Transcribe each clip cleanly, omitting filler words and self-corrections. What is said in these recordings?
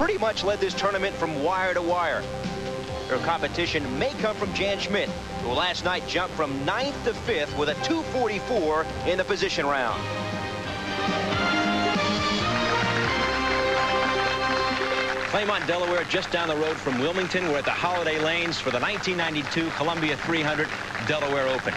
pretty much led this tournament from wire to wire. Her competition may come from Jan Schmidt, who last night jumped from 9th to 5th with a 244 in the position round. Claymont, Delaware, just down the road from Wilmington. We're at the Holiday Lanes for the 1992 Columbia 300 Delaware Open.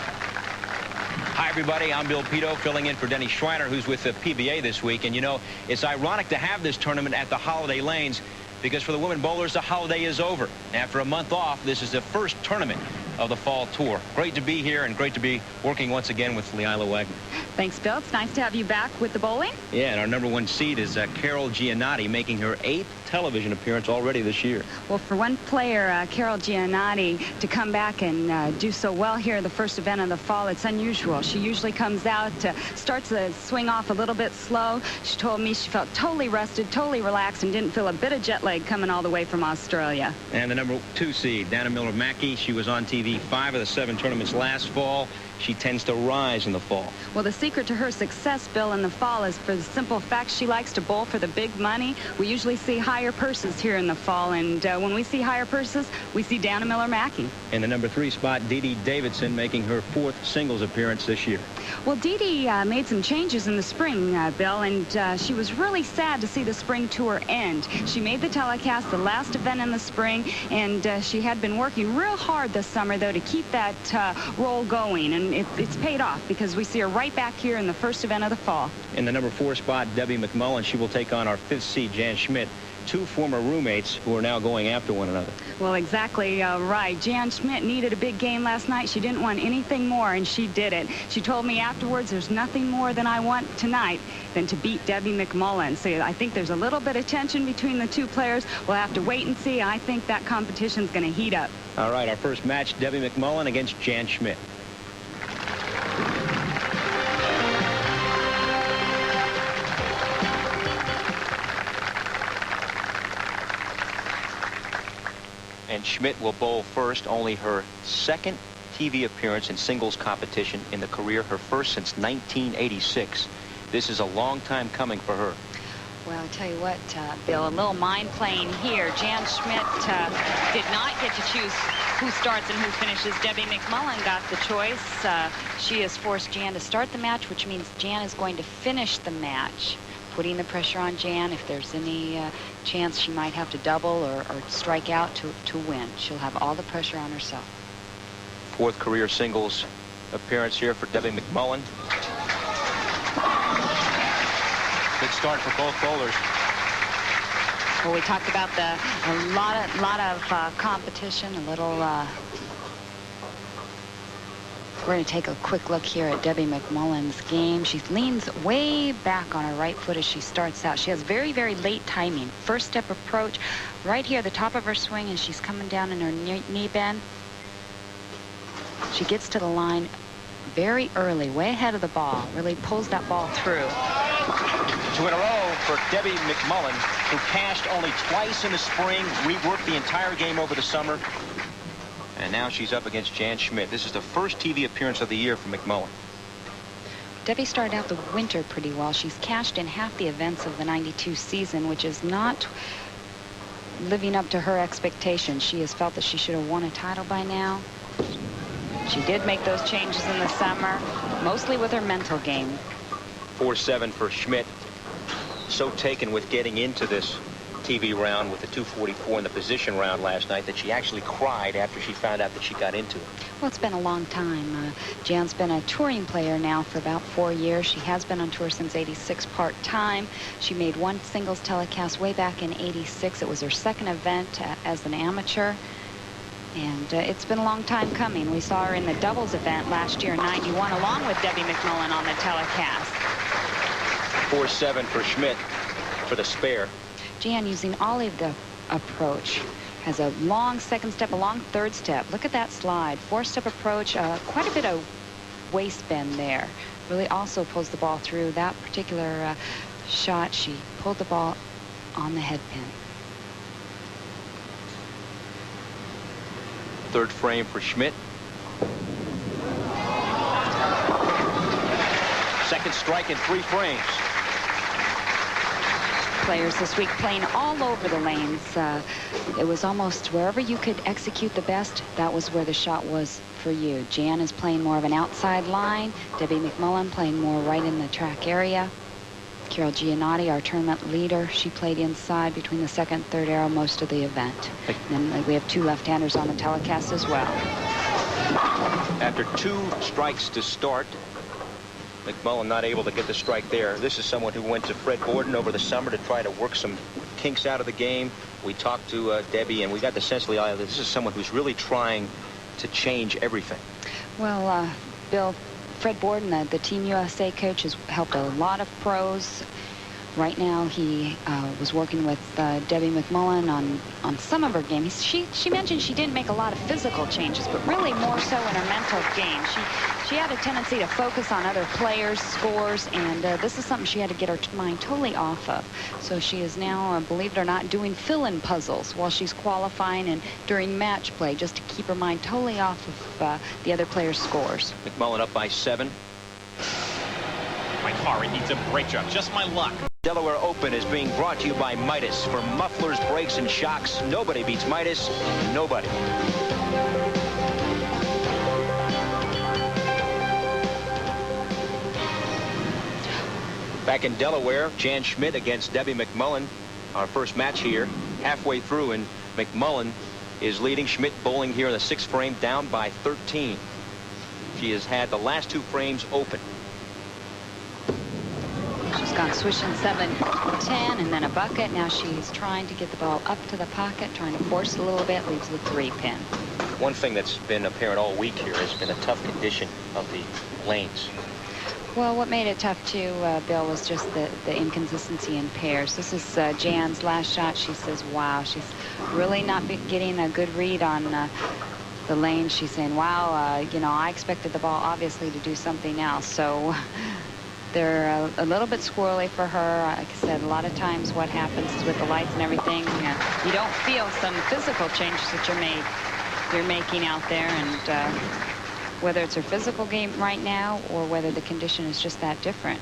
Hi, everybody. I'm Bill Pito, filling in for Denny Schreiner, who's with the PBA this week. And, you know, it's ironic to have this tournament at the Holiday Lanes because for the women bowlers, the holiday is over. After a month off, this is the first tournament of the fall tour. Great to be here and great to be working once again with Leila Wagner. Thanks, Bill. It's nice to have you back with the bowling. Yeah, and our #1 seed is Carol Gianotti, making her 8th television appearance already this year. Well, for one player, Carol Gianotti, to come back and do so well here in the first event of the fall, it's unusual. She usually comes out, starts the swing off a little bit slow. She told me she felt totally rested, totally relaxed, and didn't feel a bit of jet lag coming all the way from Australia. And the #2 seed, Dana Miller-Mackie, she was on TV 5 of the 7 tournaments last fall. She tends to rise in the fall. Well, the secret to her success, Bill, in the fall is for the simple fact she likes to bowl for the big money. We usually see higher purses here in the fall, and when we see higher purses, we see Dana Miller-Mackie. In the #3 spot, Dede Davidson, making her 4th singles appearance this year. Well, Dede made some changes in the spring, Bill, and she was really sad to see the spring tour end. She made the telecast, the last event in the spring, and she had been working real hard this summer, though, to keep that roll going, and it's paid off because we see her right back here in the first event of the fall. In the #4 spot, Debbie McMullen, she will take on our 5th seed, Jan Schmidt, 2 former roommates who are now going after one another. Well, exactly right. Jan Schmidt needed a big game last night. She didn't want anything more, and she did it. She told me afterwards, there's nothing more than I want tonight than to beat Debbie McMullen. So I think there's a little bit of tension between the two players. We'll have to wait and see. I think that competition's going to heat up. All right, our first match, Debbie McMullen against Jan Schmidt. And Schmidt will bowl first, only her 2nd TV appearance in singles competition in the career, her first since 1986. This is a long time coming for her. Well, I'll tell you what, Bill, a little mind playing here. Jan Schmidt did not get to choose who starts and who finishes. Debbie McMullen got the choice. She has forced Jan to start the match, which means Jan is going to finish the match, putting the pressure on Jan. If there's any chance she might have to double or strike out to win, she'll have all the pressure on herself. 4th career singles appearance here for Debbie McMullen. Good start for both bowlers. Well, we talked about a lot of competition, a little. We're going to take a quick look here at Debbie McMullen's game. She leans way back on her right foot as she starts out. She has very, very late timing. First step approach right here at the top of her swing, and she's coming down in her knee bend. She gets to the line very early, way ahead of the ball, really pulls that ball through. 2 in a row for Debbie McMullen, who cashed only twice in the spring, reworked the entire game over the summer. And now she's up against Jan Schmidt. This is the first TV appearance of the year for McMullen. Debbie started out the winter pretty well. She's cashed in half the events of the '92 season, which is not living up to her expectations. She has felt that she should have won a title by now. She did make those changes in the summer, mostly with her mental game. 4-7 for Schmidt. So taken with getting into this TV round with the 244 in the position round last night that she actually cried after she found out that she got into it. Well, it's been a long time. Jan's been a touring player now for about 4 years. She has been on tour since '86 part-time. She made 1 singles telecast way back in '86. It was her 2nd event as an amateur. And it's been a long time coming. We saw her in the doubles event last year in '91 along with Debbie McMullen on the telecast. 4-7 for Schmidt for the spare. Jan using all of the approach. Has a long 2nd step, a long 3rd step. Look at that slide. 4-step approach, quite a bit of waist bend there. Really also pulls the ball through. That particular shot, she pulled the ball on the head pin. 3rd frame for Schmidt. 2nd strike in 3 frames. players this week playing all over the lanes. It was almost wherever you could execute the best, that was where the shot was for you. Jan is playing more of an outside line. Debbie McMullen playing more right in the track area. Carol Gianotti, our tournament leader, she played inside between the second and third arrow most of the event. And then we have 2 left-handers on the telecast as well. After 2 strikes to start, McMullen not able to get the strike there. This is someone who went to Fred Borden over the summer to try to work some kinks out of the game. We talked to Debbie, and we got the sense that this is someone who's really trying to change everything. Well, Bill, Fred Borden, the Team USA coach, has helped a lot of pros. Right now, he was working with Debbie McMullen on some of her games. She mentioned she didn't make a lot of physical changes, but really more so in her mental game. She had a tendency to focus on other players' scores, and this is something she had to get her mind totally off of. So she is now, believe it or not, doing fill-in puzzles while she's qualifying and during match play, just to keep her mind totally off of the other players' scores. McMullen up by 7. My car, it needs a brake job. Just my luck. Delaware Open is being brought to you by Midas. For mufflers, brakes, and shocks, nobody beats Midas. Nobody. Back in Delaware, Jan Schmidt against Debbie McMullen. Our first match here, halfway through, and McMullen is leading. Schmidt bowling here in the 6th frame, down by 13. She has had the last 2 frames open. She's gone swishing 7-10 and then a bucket. Now she's trying to get the ball up to the pocket, trying to force it a little bit, leaves the 3-pin. One thing that's been apparent all week here has been a tough condition of the lanes. Well, what made it tough too, Bill, was just the inconsistency in pairs. This is Jan's last shot. She says, wow, she's really not getting a good read on the lane. She's saying, wow, you know, I expected the ball obviously to do something else. So they're a little bit squirrely for her. Like I said, a lot of times what happens is with the lights and everything, you don't feel some physical changes that you're making out there, and whether it's her physical game right now or whether the condition is just that different.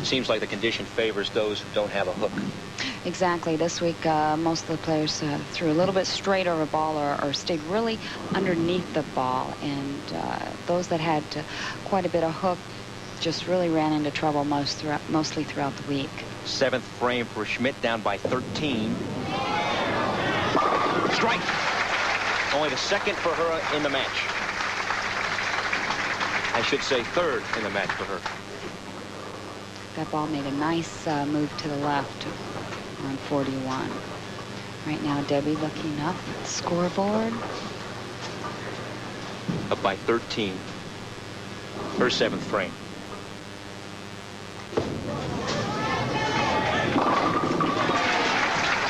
Seems like the condition favors those who don't have a hook. Exactly. This week, most of the players threw a little bit straighter of a ball or stayed really underneath the ball, and those that had quite a bit of hook just really ran into trouble mostly throughout the week. 7th frame for Schmidt, down by 13. Strike. Only the 2nd for her in the match. I should say 3rd in the match for her. That ball made a nice move to the left on 41. Right now, Debbie looking up at the scoreboard. Up by 13. Her 7th frame.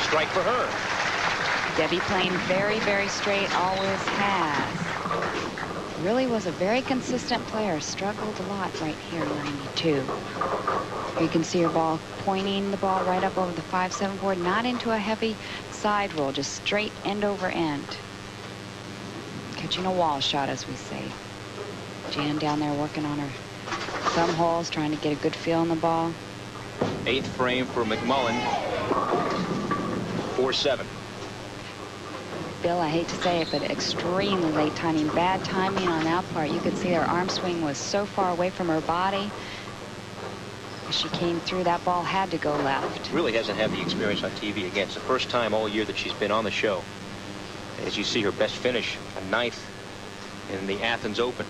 Strike for her. Debbie playing very, very straight, always has. Really was a very consistent player. Struggled a lot right here in 92. You can see her ball pointing the ball right up over the 5-7 board, not into a heavy side roll, just straight end over end. Catching a wall shot, as we say. Jan down there working on her thumb holes, trying to get a good feel on the ball. 8th frame for McMullen. 4-7. Bill, I hate to say it, but extremely late timing. Bad timing on that part. You could see her arm swing was so far away from her body. As she came through, that ball had to go left. Really hasn't had the experience on TV again. It's the first time all year that she's been on the show. As you see her best finish, a 9th in the Athens Open.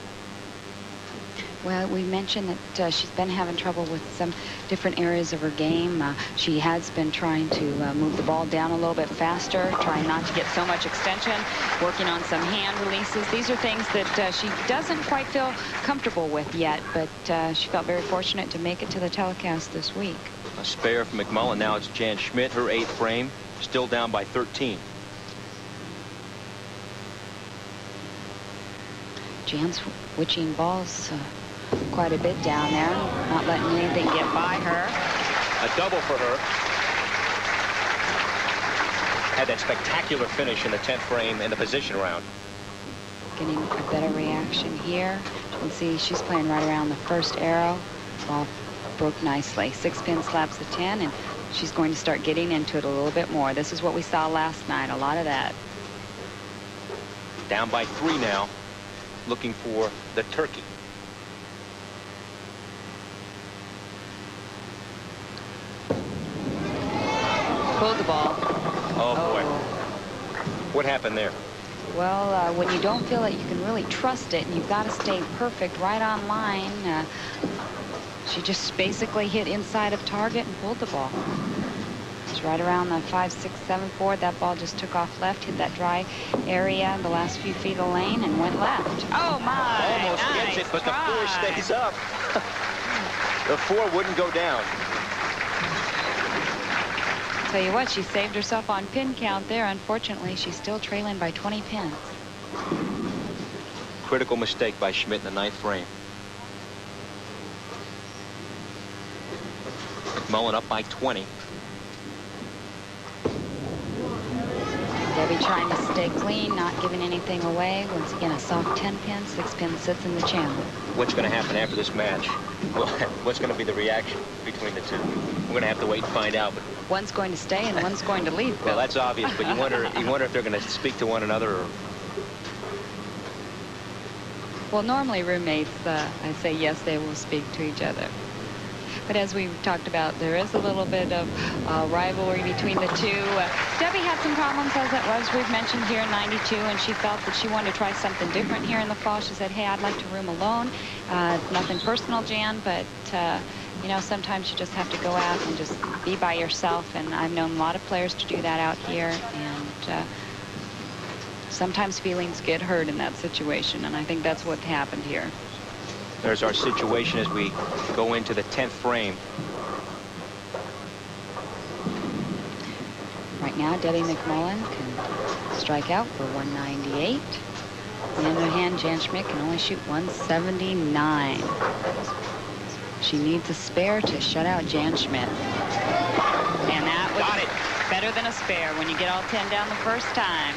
Well, we mentioned that she's been having trouble with some different areas of her game. She has been trying to move the ball down a little bit faster, trying not to get so much extension, working on some hand releases. These are things that she doesn't quite feel comfortable with yet, but she felt very fortunate to make it to the telecast this week. A spare from McMullen. Now it's Jan Schmidt, her 8th frame, still down by 13. Jan's witching balls quite a bit down there, not letting anything get by her. A double for her. Had that spectacular finish in the 10th frame in the position round. Getting a better reaction here. You can see she's playing right around the 1st arrow. Ball broke nicely. 6-pin slaps the 10, and she's going to start getting into it a little bit more. This is what we saw last night, a lot of that. Down by 3 now, looking for the turkey. Pulled the ball. Oh, boy. What happened there? Well, when you don't feel that you can really trust it and you've got to stay perfect right on line, she just basically hit inside of target and pulled the ball. It's right around the 5, 6, 7 forward. That ball just took off left, hit that dry area, the last few feet of lane, and went left. Oh, my. Almost nice gets it, but try. the 4 stays up. The 4 wouldn't go down. Tell you what, she saved herself on pin count there. Unfortunately, she's still trailing by 20 pins. Critical mistake by Schmidt in the 9th frame. McMullen up by 20. Debbie trying to stay clean, not giving anything away. Once again, a soft 10-pin, 6-pin sits in the channel. What's going to happen after this match? Well, what's going to be the reaction between the two? We're going to have to wait and find out. But one's going to stay and one's going to leave. well, that's obvious, but you wonder if they're going to speak to one another. Or... Well, normally roommates, I say yes, they will speak to each other. But as we've talked about, there is a little bit of rivalry between the two. Debbie had some problems, as we've mentioned, here in 92, and she felt that she wanted to try something different here in the fall. She said, hey, I'd like to room alone. Nothing personal, Jan, but, you know, sometimes you just have to go out and just be by yourself. And I've known a lot of players to do that out here. And sometimes feelings get hurt in that situation, and I think that's what happened here. There's our situation as we go into the 10th frame. Right now, Debbie McMullen can strike out for 198. On the other hand, Jan Schmidt can only shoot 179. She needs a spare to shut out Jan Schmidt. And that was better than a spare when you get all 10 down the first time.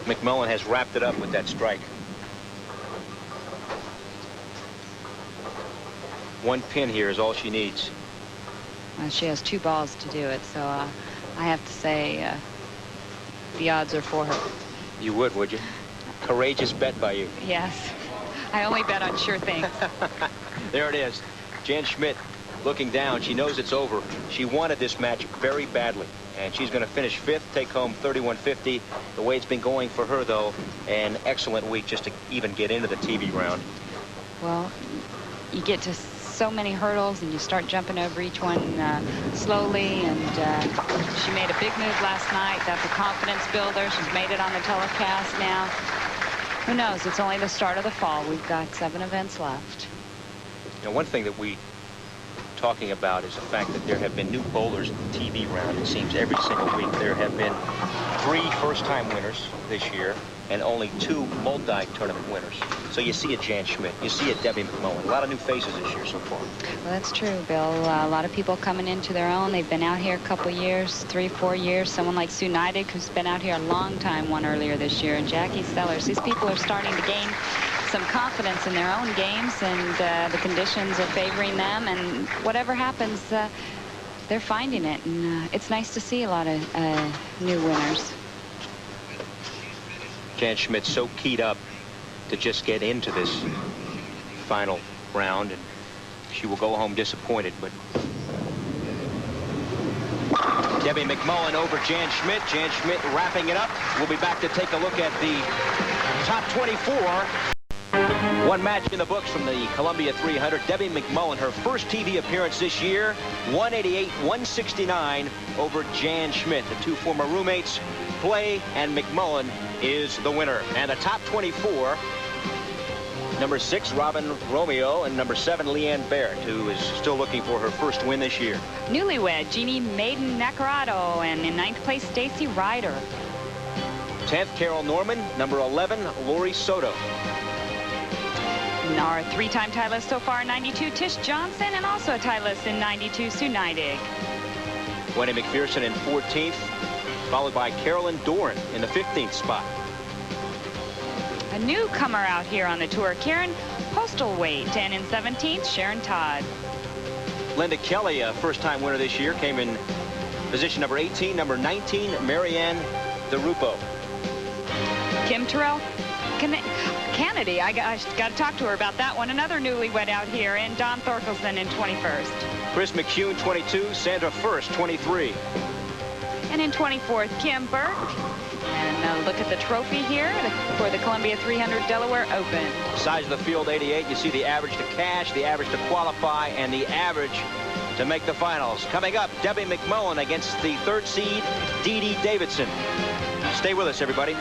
McMullen has wrapped it up with that strike. 1 pin here is all she needs. Well, she has 2 balls to do it, so I have to say the odds are for her. You would you? Courageous bet by you. Yes. I only bet on sure things. There it is. Jan Schmidt looking down. She knows it's over. She wanted this match very badly. And she's going to finish 5th, take home $31.50. The way it's been going for her, though, an excellent week just to even get into the TV round. Well, you get to so many hurdles, and you start jumping over each one slowly. And she made a big move last night. That's a confidence builder. She's made it on the telecast now. Who knows? It's only the start of the fall. We've got 7 events left. Now, one thing that we talking about is the fact that there have been new bowlers in the TV round. It seems every single week there have been 3 first-time winners this year and only 2 multi-tournament winners. So you see a Jan Schmidt, you see a Debbie McMullen. A lot of new faces this year so far. Well, that's true, Bill. A lot of people coming into their own. They've been out here a couple years, 3, 4 years. Someone like Sue Neidig, who's been out here a long time, won earlier this year, and Jackie Sellers. These people are starting to gain some confidence in their own games, and the conditions are favoring them, and whatever happens, they're finding it, and it's nice to see a lot of new winners. Jan Schmidt's so keyed up to just get into this final round, and she will go home disappointed. But Debbie McMullen over Jan Schmidt. Jan Schmidt wrapping it up. We'll be back to take a look at the top 24. 1 match in the books from the Columbia 300. Debbie McMullen, her first TV appearance this year, 188-169 over Jan Schmidt. The 2 former roommates play, and McMullen is the winner. And the top 24, number 6, Robin Romeo, and number 7, Leanne Barrett, who is still looking for her first win this year. Newlywed, Jeannie Maiden-Nacarado, and in 9th place, Stacy Ryder. 10th, Carol Norman. Number 11, Lori Soto. Our 3-time titleist so far in 92, Tish Johnson, and also a titleist in 92, Sue Neidig. Wendy McPherson in 14th, followed by Carolyn Doran in the 15th spot. a newcomer out here on the tour, Karen Postlethwaite, and in 17th, Sharon Todd. Linda Kelly, a first-time winner this year, came in position number 18. Number 19, Marianne DeRupo. Kim Terrell Kennedy, I got to talk to her about that one. Another newlywed out here, and Don Thorkelson in 21st. Chris McCune, 22. Sandra First, 23. And in 24th, Kim Burke. And look at the trophy here for the Columbia 300 Delaware Open. Size of the field, 88. You see the average to cash, the average to qualify, and the average to make the finals. Coming up, Debbie McMullen against the 3rd seed, Dede Davidson. Stay with us, everybody.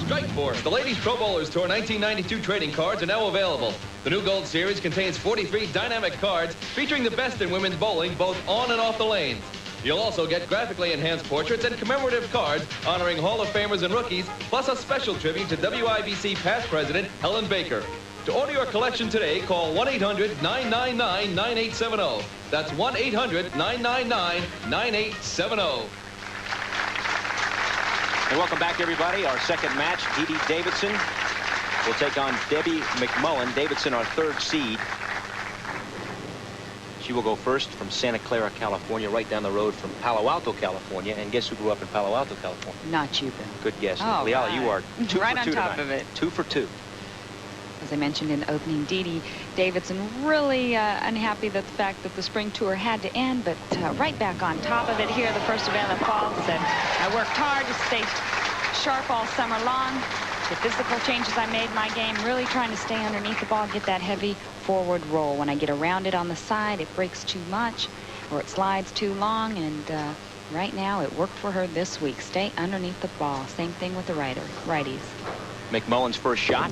Strike Force, the Ladies Pro Bowlers Tour 1992 trading cards are now available. The new Gold Series contains 43 dynamic cards featuring the best in women's bowling, both on and off the lanes. You'll also get graphically enhanced portraits and commemorative cards honoring Hall of Famers and rookies, plus a special tribute to WIBC past president Helen Baker. To order your collection today, call 1-800-999-9870. That's 1-800-999-9870. And welcome back, everybody. Our second match, Dede Davidson will take on Debbie McMullen. Davidson, our 3rd seed. She will go first from Santa Clara, California, right down the road from Palo Alto, California. And guess who grew up in Palo Alto, California? Not you, Bill. Good guess. Oh, Leala, right. you are 2 right for 2 on top tonight. of it. 2 for 2. As I mentioned in the opening, Dede Davidson really unhappy that the fact that the spring tour had to end, but right back on top of it here, the first event of the fall, said, I worked hard to stay sharp all summer long. The physical changes I made in my game, really trying to stay underneath the ball, get that heavy forward roll. When I get around it on the side, it breaks too much or it slides too long, and right now it worked for her this week. Stay underneath the ball. Same thing with the righties. McMullen's first shot.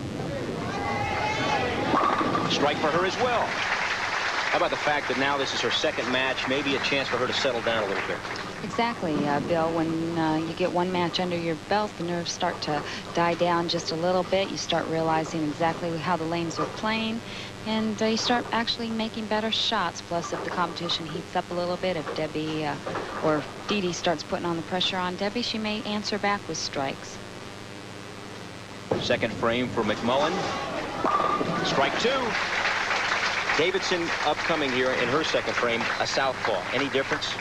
Strike for her as well. How about the fact that now this is her second match, maybe a chance for her to settle down a little bit? Exactly, Bill. When you get one match under your belt, the nerves start to die down just a little bit. You start realizing exactly how the lanes are playing, and you start actually making better shots. Plus, if the competition heats up a little bit, if Debbie or Dede starts putting on the pressure on Debbie, she may answer back with strikes. Second frame for McMullen. Strike 2. Davidson upcoming here in her second frame, a southpaw. Any difference?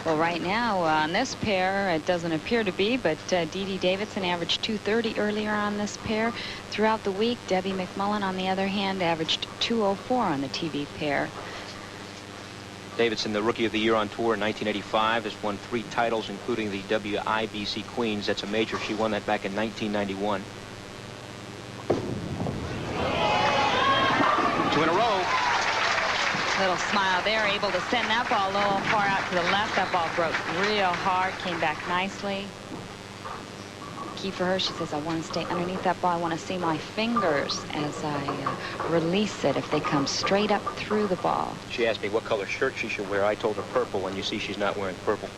Well, right now on this pair, it doesn't appear to be, but Dede Davidson averaged 230 earlier on this pair. Throughout the week, Debbie McMullen, on the other hand, averaged 204 on the TV pair. Davidson, the Rookie of the Year on tour in 1985, has won 3 titles, including the WIBC Queens. That's a major. She won that back in 1991. 2 in a row. Little smile there, able to send that ball a little far out to the left. That ball broke real hard, came back nicely. Key for her, she says, I want to stay underneath that ball. I want to see my fingers as I release it if they come straight up through the ball. She asked me what color shirt she should wear. I told her purple, and you see she's not wearing purple.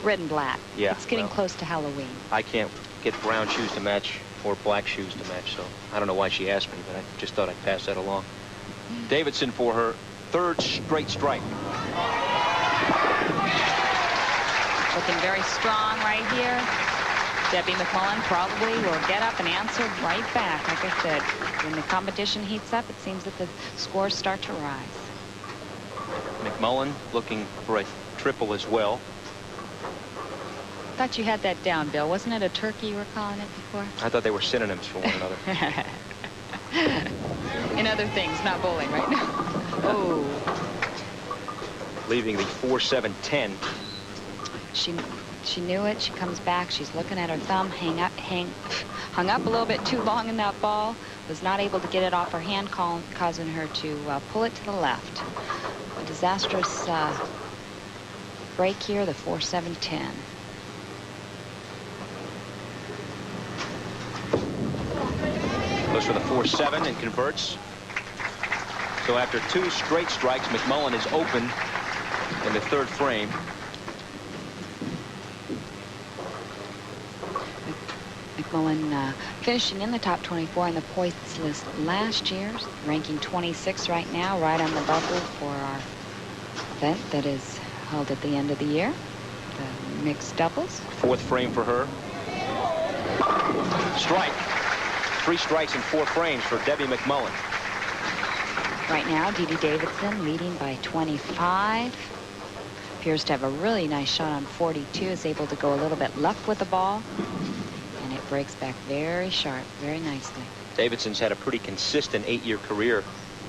Red and black. Yeah. It's getting well, close to Halloween. I can't get brown shoes to match or black shoes to match, so I don't know why she asked me, but I just thought I'd pass that along. Davidson for her 3rd straight strike. Looking very strong right here. Debbie McMullen probably will get up and answer right back. Like I said, when the competition heats up, it seems that the scores start to rise. McMullen looking for a triple as well. I thought you had that down, Bill. Wasn't it a turkey you were calling it before? I thought they were synonyms for one another. In other things, not bowling right now. Oh. Leaving the 4-7-10. She knew it. She comes back. She's looking at her thumb. Hung up a little bit too long in that ball. Was not able to get it off her hand, causing her to pull it to the left. A disastrous break here, the 4-7-10. Goes for the 4-7 and converts. So after 2 straight strikes, McMullen is open in the 3rd frame. McMullen finishing in the top 24 in the points list last year, ranking 26 right now, right on the bubble for our event that is held at the end of the year. the mixed doubles. Fourth frame for her. Strike. 3 strikes in 4 frames for Debbie McMullen. Right now, Dede Davidson leading by 25. Appears to have a really nice shot on 42. Is able to go a little bit left with the ball. And it breaks back very sharp, very nicely. Davidson's had a pretty consistent 8-year career,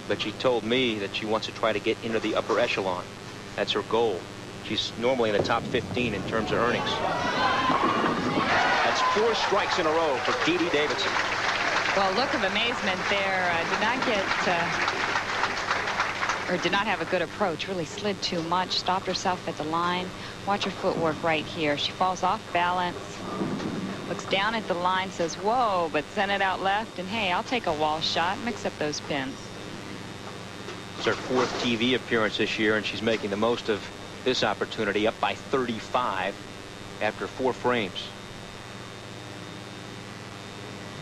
but she told me that she wants to try to get into the upper echelon. That's her goal. She's normally in the top 15 in terms of earnings. That's 4 strikes in a row for Dede Davidson. Well, look of amazement there. Did not have a good approach. Really slid too much. Stopped herself at the line. Watch her footwork right here. She falls off balance. Looks down at the line, says, whoa, but sent it out left. And hey, I'll take a wall shot. Mix up those pins. It's her 4th TV appearance this year, and she's making the most of this opportunity, up by 35 after 4 frames.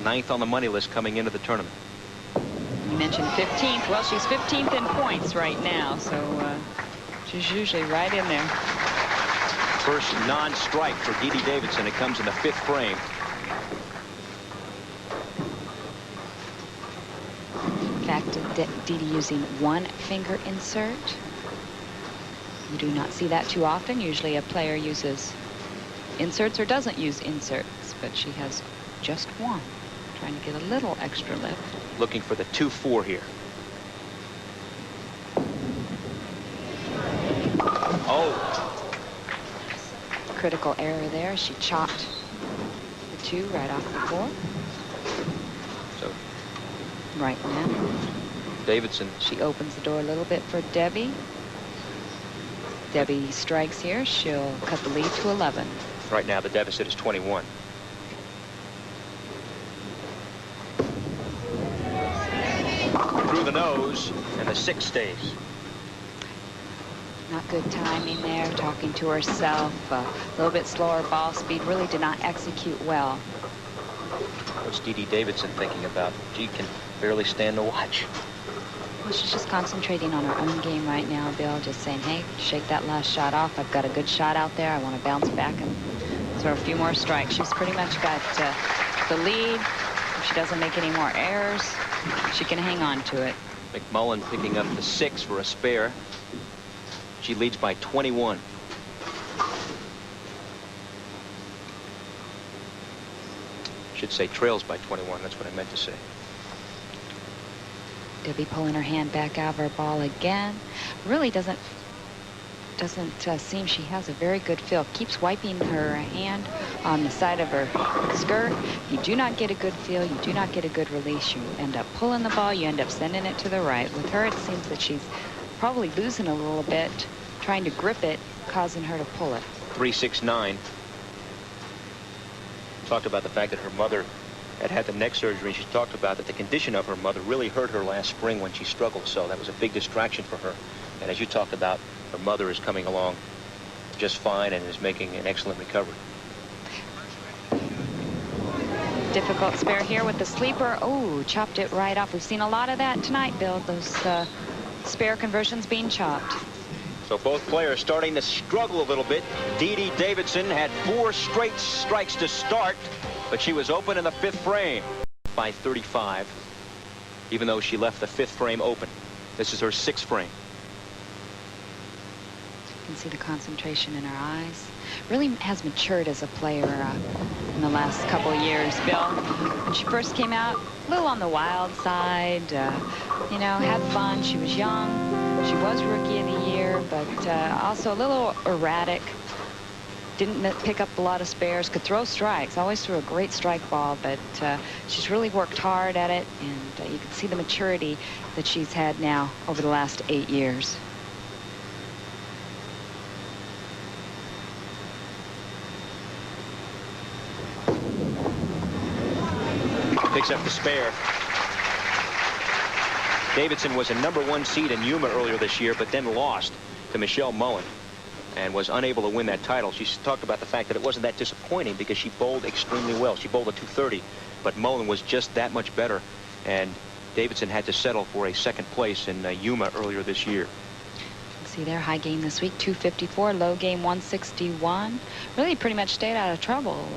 9th on the money list coming into the tournament. You mentioned 15th. Well, she's 15th in points right now, so she's usually right in there. First non-strike for Dede Davidson. It comes in the 5th frame. In fact, Dede using 1 finger insert. You do not see that too often. Usually a player uses inserts or doesn't use inserts, but she has just 1. Trying to get a little extra lift. Looking for the 2-4 here. Oh. Critical error there. She chopped the 2 right off the board. So right now, Davidson. She opens the door a little bit for Debbie. Debbie strikes here. She'll cut the lead to 11. Right now, the deficit is 21. Through the nose, and the 6 stays. Not good timing there, talking to herself. A little bit slower ball speed. Really did not execute well. What's Dede Davidson thinking about? She can barely stand to watch. Well, she's just concentrating on her own game right now, Bill. Just saying, hey, shake that last shot off. I've got a good shot out there. I want to bounce back and throw a few more strikes. She's pretty much got the lead. If she doesn't make any more errors, she can hang on to it. McMullen picking up the 6 for a spare. She leads by 21. Should say trails by 21. That's what I meant to say. Debbie pulling her hand back out of her ball again. Really doesn't seem she has a very good feel. Keeps wiping her hand on the side of her skirt. You do not get a good feel. You do not get a good release. You end up pulling the ball. You end up sending it to the right. With her, it seems that she's probably losing a little bit, trying to grip it, causing her to pull it. 3-6-9. Talked about the fact that her mother had the neck surgery. She talked about that the condition of her mother really hurt her last spring when she struggled, so that was a big distraction for her. And as you talked about, her mother is coming along just fine and is making an excellent recovery. Difficult spare here with the sleeper. Oh, chopped it right off. We've seen a lot of that tonight, Bill. Those spare conversions being chopped. So both players starting to struggle a little bit. Dede Davidson had 4 straight strikes to start, but she was open in the 5th frame by 35, even though she left the 5th frame open. This is her 6th frame. You can see the concentration in her eyes. Really has matured as a player in the last couple of years, Bill. When she first came out, a little on the wild side, you know, had fun. She was young. She was Rookie of the Year, but also a little erratic. Didn't pick up a lot of spares, could throw strikes, always threw a great strike ball, but she's really worked hard at it, and you can see the maturity that she's had now over the last 8 years. Picks up the spare. Davidson was a #1 seed in Yuma earlier this year, but then lost to Michelle Mullen and was unable to win that title. She talked about the fact that it wasn't that disappointing because she bowled extremely well. She bowled a 230, but Mullen was just that much better, and Davidson had to settle for a 2nd place in Yuma earlier this year. You can See their high game this week, 254, low game 161. Really pretty much stayed out of trouble.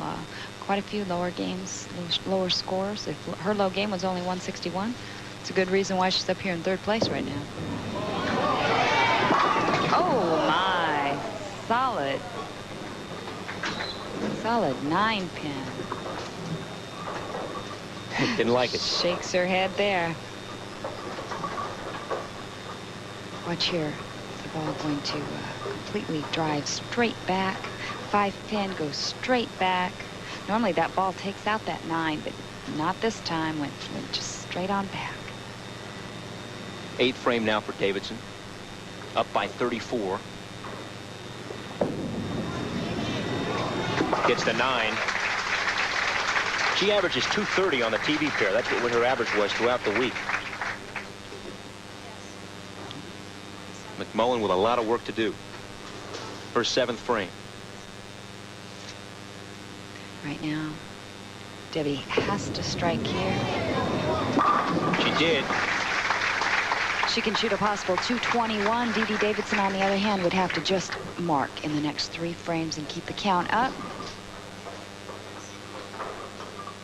Quite a few lower games, lower scores. If her low game was only 161, it's a good reason why she's up here in third place right now. Oh my, solid 9-pin. Didn't like it. Shakes her head there. Watch here. The ball going to completely drive straight back. 5-pin goes straight back. Normally that ball takes out that 9, but not this time. Went just straight on back. 8th frame now for Davidson. Up by 34. Gets the 9. She averages 230 on the TV pair. That's what her average was throughout the week. McMullen with a lot of work to do. Her 7th frame. Right now, Debbie has to strike here. She did. She can shoot a possible 221. Dede Davidson, on the other hand, would have to just mark in the next 3 frames and keep the count up.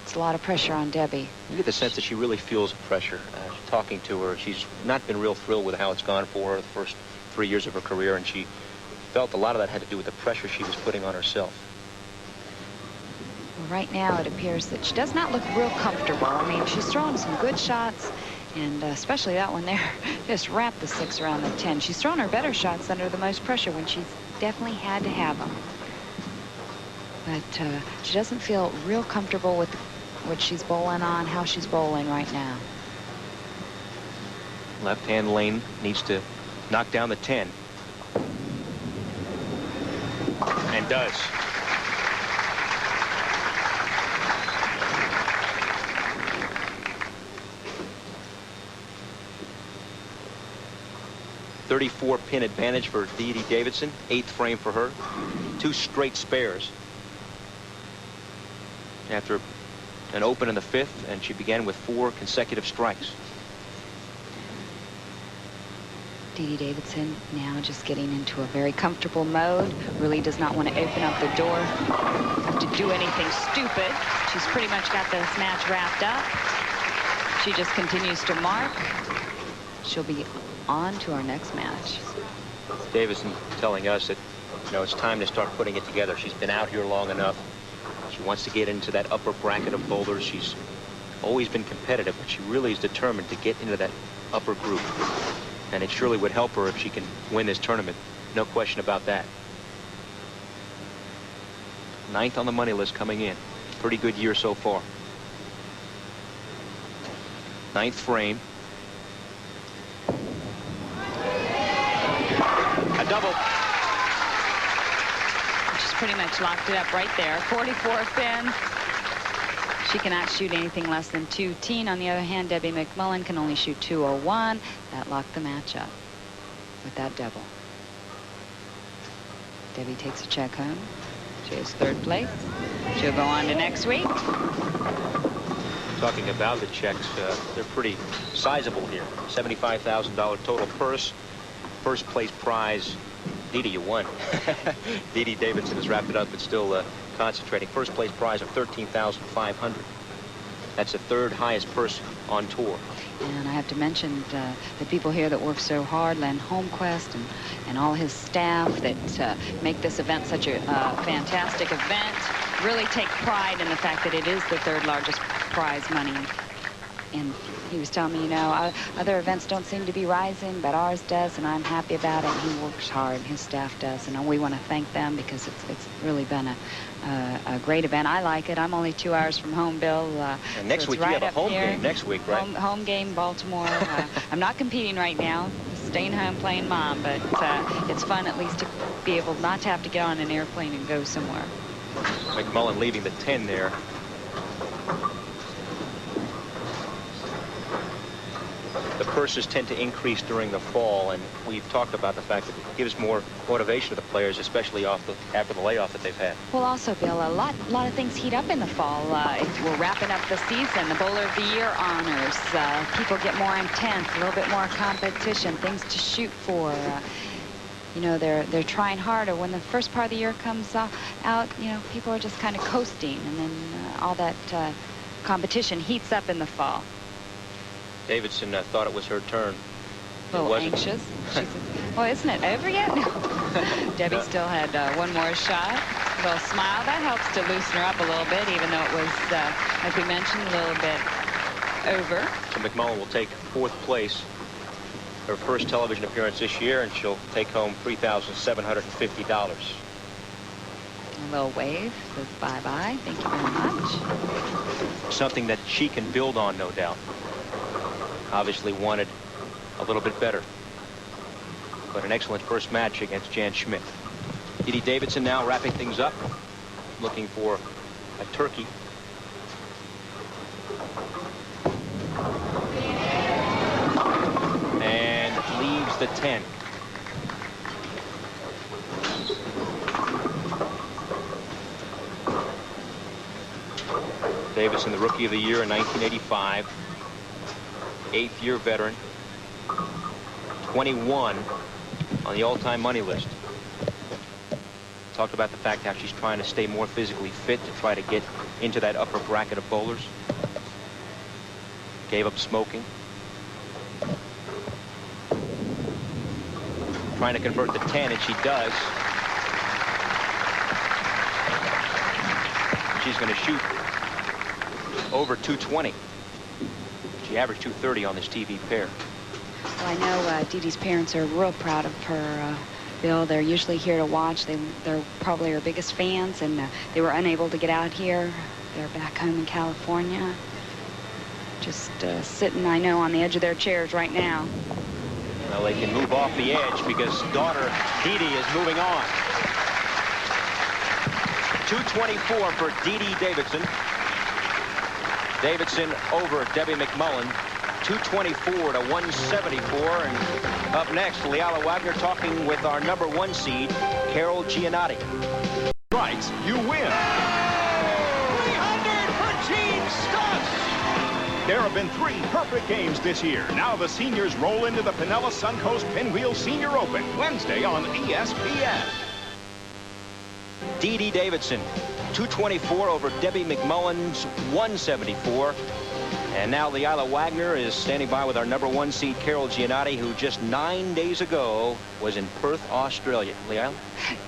It's a lot of pressure on Debbie. You get the sense that she really feels the pressure. Talking to her, she's not been real thrilled with how it's gone for her the first 3 years of her career, and she felt a lot of that had to do with the pressure she was putting on herself. Well, right now, it appears that she does not look real comfortable. I mean, she's throwing some good shots, and especially that one there, just wrapped the 6 around the 10. She's thrown her better shots under the most pressure when she's definitely had to have them. But she doesn't feel real comfortable with what she's bowling on, how she's bowling right now. Left-hand lane needs to knock down the 10. And does. .34-pin advantage for Dede Davidson. 8th frame for her. 2 straight spares. After an open in the 5th, and she began with 4 consecutive strikes. Dede Davidson now just getting into a very comfortable mode. Really does not want to open up the door to do anything stupid. She's pretty much got this match wrapped up. She just continues to mark. She'll be on to our next match. Davidson telling us that, you know, it's time to start putting it together. She's been out here long enough. She wants to get into that upper bracket of bowlers. She's always been competitive, but she really is determined to get into that upper group. And it surely would help her if she can win this tournament. No question about that. 9th on the money list coming in. Pretty good year so far. 9th frame. A double. She's pretty much locked it up right there. 44 pin. She cannot shoot anything less than 210. On the other hand, Debbie McMullen can only shoot 201. That locked the match up with that double. Debbie takes a check home. She is 3rd place. She'll go on to next week. Talking about the checks, they're pretty sizable here. $75,000 total purse. 1st place prize. Dede, you won. Dede Davidson has wrapped it up but still concentrating. 1st place prize of $13,500. That's the 3rd highest purse on tour. And I have to mention the people here that work so hard, Len Holmquist and all his staff that make this event such a fantastic event, really take pride in the fact that it is the 3rd largest prize money. And he was telling me, you know, other events don't seem to be rising, but ours does, and I'm happy about it. He works hard, his staff does, and we want to thank them because it's really been a great event. I like it. I'm only 2 hours from home, Bill. And next week you have a home game next week, right? Home game, Baltimore. I'm not competing right now, staying home playing mom, but it's fun at least to be able not to have to get on an airplane and go somewhere. McMullen leaving the 10 there. The purses tend to increase during the fall, and we've talked about the fact that it gives more motivation to the players, especially after the layoff that they've had. Well, also, Bill, a lot of things heat up in the fall. We're wrapping up the season, the Bowler of the Year honors. People get more intense, a little bit more competition, things to shoot for. you know, they're trying harder. When the first part of the year comes out, you know, people are just kind of coasting, and then all that competition heats up in the fall. Davidson thought it was her turn. A little anxious. She said, well, isn't it over yet? No. Debbie still had one more shot. A little smile. That helps to loosen her up a little bit, even though it was, like we mentioned, a little bit over. So McMullen will take 4th place. Her first television appearance this year, and she'll take home $3,750. A little wave. Says bye-bye. Thank you very much. Something that she can build on, no doubt. Obviously wanted a little bit better. But an excellent first match against Jan Schmidt. Dede Davidson now wrapping things up, looking for a turkey. And leaves the 10. Davidson, the Rookie of the Year in 1985. 8th-year veteran. 21 on the all-time money list. Talked about the fact how she's trying to stay more physically fit to try to get into that upper bracket of bowlers. Gave up smoking. Trying to convert the 10, and she does. She's going to shoot over 220. She averaged 230 on this TV pair. Well, I know Dede's parents are real proud of her, Bill. They're usually here to watch. They're probably her biggest fans, and they were unable to get out here. They're back home in California. Just sitting, I know, on the edge of their chairs right now. Well, they can move off the edge because daughter Dede is moving on. 224 for Dede Davidson. Davidson over Debbie McMullen. 224 to 174. And up next, Leila Wagner talking with our #1 seed, Carol Gianotti. Strikes, you win. 300 for Gene Stuss. There have been 3 perfect games this year. Now the seniors roll into the Pinella Suncoast Pinwheel Senior Open Wednesday on ESPN. Dede Davidson, 224 over Debbie McMullen's 174. And now Leila Wagner is standing by with our #1 seed, Carol Gianotti, who just 9 days ago was in Perth, Australia. Leila?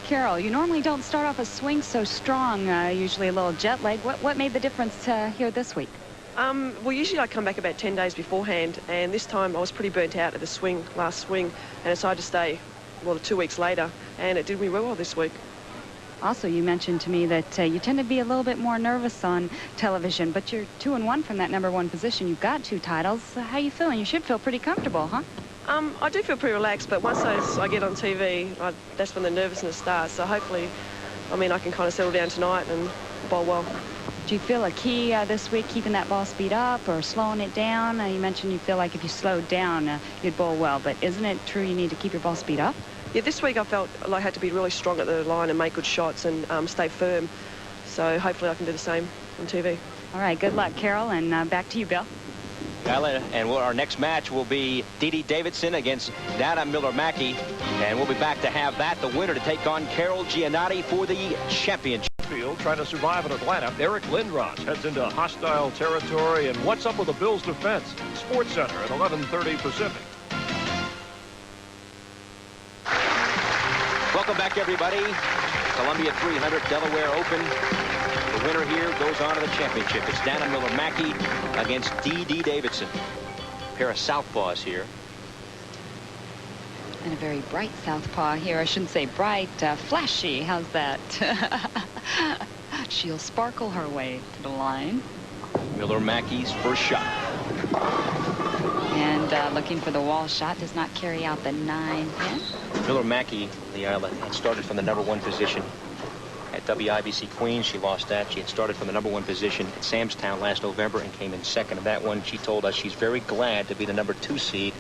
Carol, you normally don't start off a swing so strong, usually a little jet lag. What made the difference here this week? Well, usually I come back about 10 days beforehand, and this time I was pretty burnt out at the last swing, and decided to stay, well, 2 weeks later, and it did me well this week. Also, you mentioned to me that you tend to be a little bit more nervous on television, but you're 2-1 from that #1 position. You've got 2 titles. How you feeling? You should feel pretty comfortable, huh? I do feel pretty relaxed, but once I get on TV, that's when the nervousness starts. So hopefully, I mean, I can kind of settle down tonight and bowl well. Do you feel a key this week, keeping that ball speed up or slowing it down? You mentioned you feel like if you slowed down, you'd bowl well, but isn't it true you need to keep your ball speed up? Yeah, this week I felt like I had to be really strong at the line and make good shots and stay firm. So hopefully I can do the same on TV. All right, good luck, Carol, and back to you, Bill. And our next match will be Dede Davidson against Dana Miller-Mackie, and we'll be back to have that. The winner to take on Carol Gianotti for the championship. Trying to survive in Atlanta. Eric Lindros heads into hostile territory. And what's up with the Bills defense? Sports Center at 11:30 Pacific. Welcome back, everybody. Columbia 300 Delaware Open. The winner here goes on to the championship. It's Dana Miller-Mackie against Dede Davidson. A pair of southpaws here. And a very bright southpaw here. I shouldn't say bright, flashy. How's that? She'll sparkle her way to the line. Miller-Mackie's first shot. And looking for the wall shot, does not carry out the 9-pin. Miller-Mackie, Leila, had started from the #1 position at WIBC Queens. She lost that. She had started from the #1 position at Samstown last November and came in second of that one. She told us she's very glad to be the #2 seed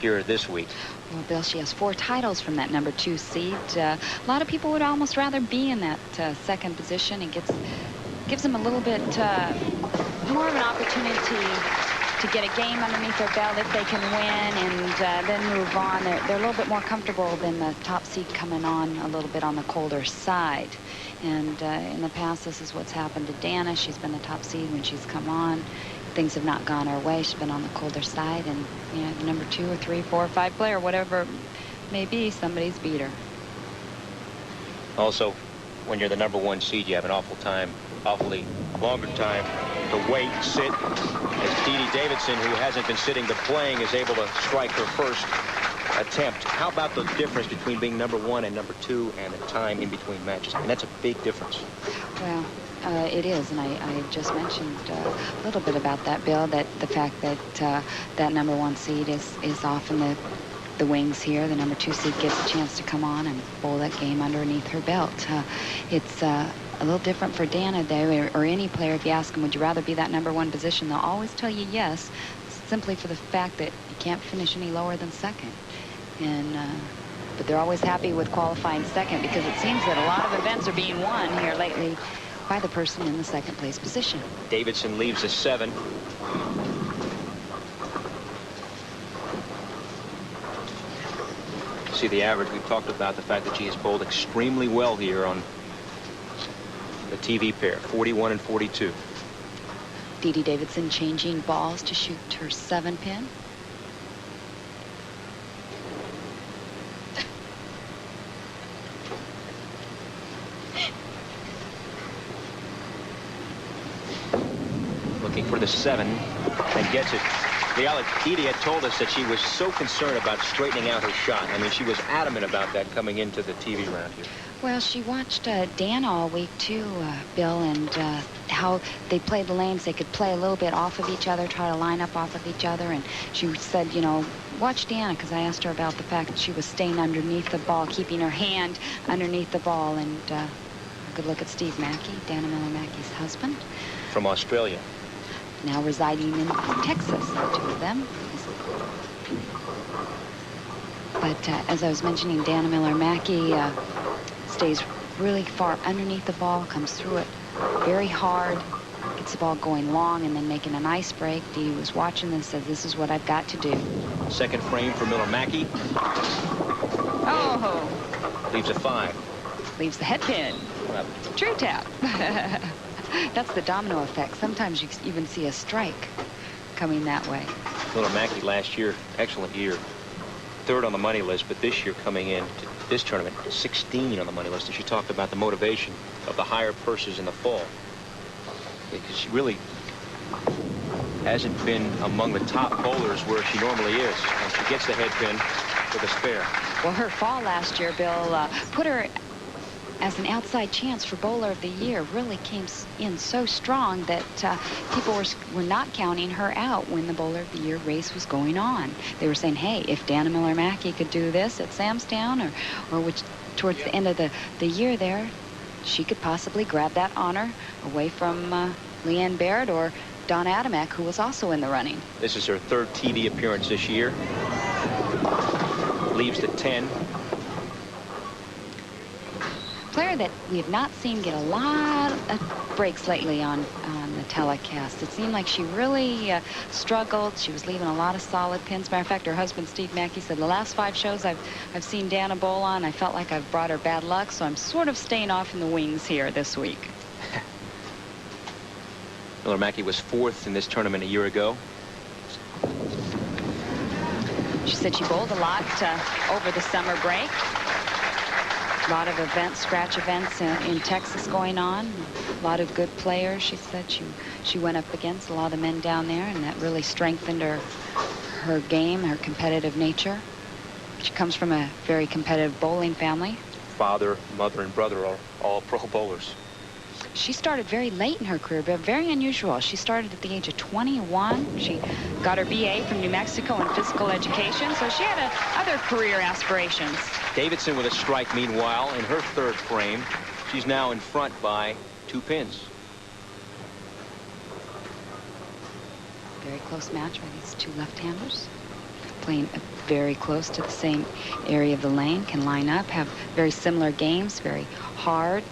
here this week. Well, Bill, she has 4 titles from that #2 seed. A lot of people would almost rather be in that second position. It gives them a little bit more of an opportunity to get a game underneath their belt if they can win and then move on. They're a little bit more comfortable than the top seed coming on a little bit on the colder side. And in the past, this is what's happened to Dana. She's been the top seed when she's come on. Things have not gone her way. She's been on the colder side, and you know, the number 2 or 3, 4 or 5 player, whatever it may be, somebody's beat her. Also, when you're the number 1 seed, you have an awfully longer time to wait, sit, as Dede Davidson, who hasn't been sitting but playing, is able to strike her first attempt. How about the difference between being number 1 and number 2 and the time in between matches? I mean, that's a big difference. Well, it is, and I just mentioned a little bit about that, Bill, that the fact that that number 1 seed is often the wings here. The number 2 seed gets a chance to come on and bowl that game underneath her belt. It's a little different for Dana, though, or any player. If you ask them, would you rather be that number 1 position, they'll always tell you yes, simply for the fact that you can't finish any lower than second. And but they're always happy with qualifying second, because it seems that a lot of events are being won here lately by the person in the second place position. Davidson leaves a 7. See the average. We've talked about the fact that she has bowled extremely well here on the TV pair, 41 and 42. Dede Davidson changing balls to shoot her 7-pin. Looking for the 7 and gets it. Dede had told us that she was so concerned about straightening out her shot. I mean, she was adamant about that coming into the TV round here. Well, she watched Dan all week, too, Bill, and how they played the lanes. They could play a little bit off of each other, try to line up off of each other. And she said, you know, watch Dana, because I asked her about the fact that she was staying underneath the ball, keeping her hand underneath the ball. And a good look at Steve Mackey, Dana Miller-Mackie's husband. From Australia. Now residing in Texas, the 2 of them. But as I was mentioning, Dana Miller-Mackey stays really far underneath the ball, comes through it very hard, gets the ball going long, and then making a nice break. Dede was watching and said, this is what I've got to do. Second frame for Miller-Mackey. Oh! Leaves a 5. Leaves the head pin. Well, True tap. That's the domino effect. Sometimes you even see a strike coming that way. Miller-Mackey last year, excellent year. 3rd on the money list, but this year coming in to this tournament, 16 on the money list. And she talked about the motivation of the higher purses in the fall, because she really hasn't been among the top bowlers where she normally is. And she gets the head pin with a spare. Well, her fall last year, Bill, put her as an outside chance for Bowler of the Year. Really came in so strong that people were not counting her out when the Bowler of the Year race was going on. They were saying, hey, if Dana Miller-Mackie could do this at Samstown or which towards the end of the year there, she could possibly grab that honor away from Leanne Baird or Donna Adamek, who was also in the running. This is her 3rd TV appearance this year. Leaves the 10. Player that we have not seen get a lot of breaks lately on the telecast. It seemed like she really struggled. She was leaving a lot of solid pins. Matter of fact, her husband, Steve Mackey, said the last 5 shows I've seen Dana bowl on, I felt like I've brought her bad luck, so I'm sort of staying off in the wings here this week. Miller-Mackey was 4th in this tournament a year ago. She said she bowled a lot over the summer break. A lot of events, scratch events in Texas going on. A lot of good players. She said she went up against a lot of the men down there, and that really strengthened her game, her competitive nature. She comes from a very competitive bowling family. Father, mother, and brother are all pro bowlers. She started very late in her career, but very unusual. She started at the age of 21. She got her BA from New Mexico in physical education, so she had other career aspirations. Davidson with a strike, meanwhile, in her 3rd frame. She's now in front by 2 pins. Very close match by these 2 left-handers. Playing very close to the same area of the lane, can line up, have very similar games, very hard,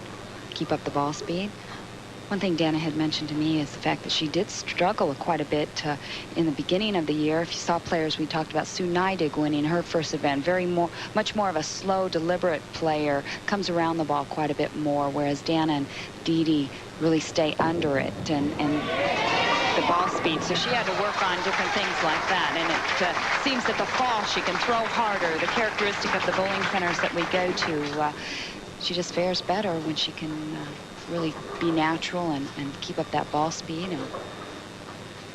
keep up the ball speed. One thing Dana had mentioned to me is the fact that she did struggle quite a bit in the beginning of the year. If you saw players, we talked about Sue Neidig winning her first event. Much more of a slow, deliberate player, comes around the ball quite a bit more, whereas Dana and Dede really stay under it and the ball speed. So she had to work on different things like that. And it seems that the fall she can throw harder. The characteristic of the bowling centers that we go to, she just fares better when she can really be natural and keep up that ball speed and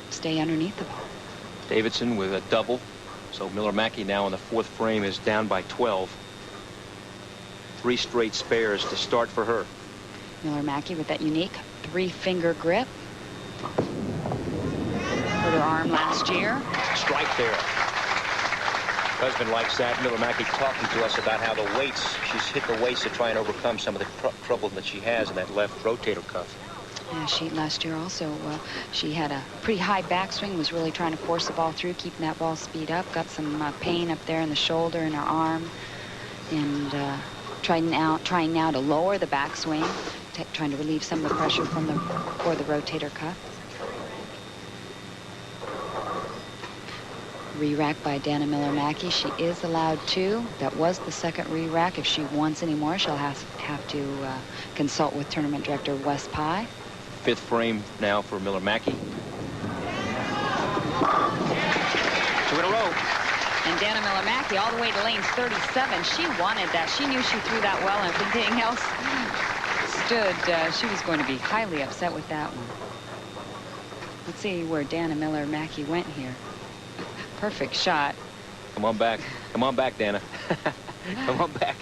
stay underneath the ball. Davidson with a double. So Miller-Mackie now in the fourth frame is down by 12. 3 straight spares to start for her. Miller-Mackie with that unique 3-finger grip. Hurt her arm last year. Strike there. Husband likes that. Miller-Mackie talking to us about how the weights, she's hit the weights to try and overcome some of the trouble that she has in that left rotator cuff. Yeah, she last year also, she had a pretty high backswing, was really trying to force the ball through, keeping that ball speed up, got some pain up there in the shoulder and her arm, and trying now to lower the backswing, trying to relieve some of the pressure from the rotator cuff. Re-rack by Dana Miller-Mackie. She is allowed 2. That was the second re-rack. If she wants any more, she'll have to consult with tournament director Wes Pye. 5th frame now for Miller-Mackie. 2 in a row. And Dana Miller-Mackie all the way to lane 37. She wanted that. She knew she threw that well, and if anything else stood, she was going to be highly upset with that one. Let's see where Dana Miller-Mackie went here. Perfect shot. Come on back. Come on back, Dana. Come on back.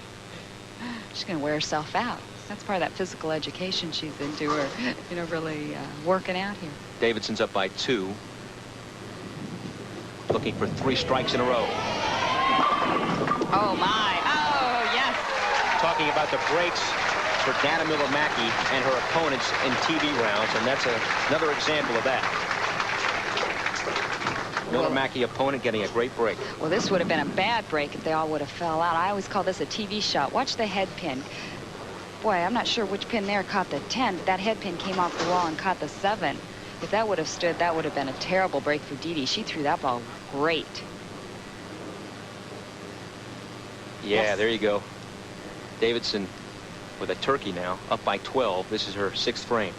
She's going to wear herself out. That's part of that physical education she's into, or, you know, really working out here. Davidson's up by 2. Looking for 3 strikes in a row. Oh, my. Oh, yes. Talking about the breaks for Dana Miller-Mackie and her opponents in TV rounds, and that's another example of that. Miller-Mackie opponent getting a great break. Well, this would have been a bad break if they all would have fell out. I always call this a TV shot. Watch the head pin. Boy, I'm not sure which pin there caught the 10, but that head pin came off the wall and caught the 7. If that would have stood, that would have been a terrible break for Dede. She threw that ball great. Yeah, yes. There you go. Davidson with a turkey now, up by 12. This is her 6th frame.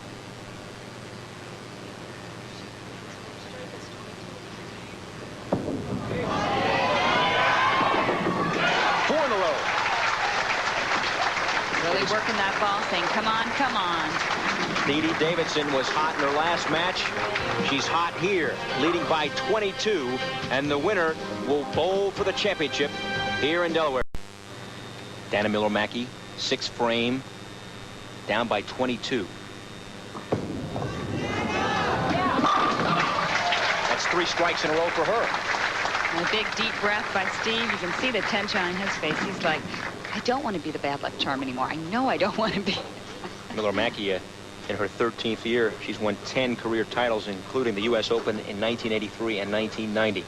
Working that ball, saying, come on, come on. Dede Davidson was hot in her last match. She's hot here, leading by 22, and the winner will bowl for the championship here in Delaware. Dana Miller-Mackie, 6th frame, down by 22. That's 3 strikes in a row for her. And a big deep breath by Steve. You can see the tension on his face. He's like, I don't want to be the bad luck charm anymore. I know I don't want to be. Miller-Mackie, in her 13th year, she's won 10 career titles, including the U.S. Open in 1983 and 1990.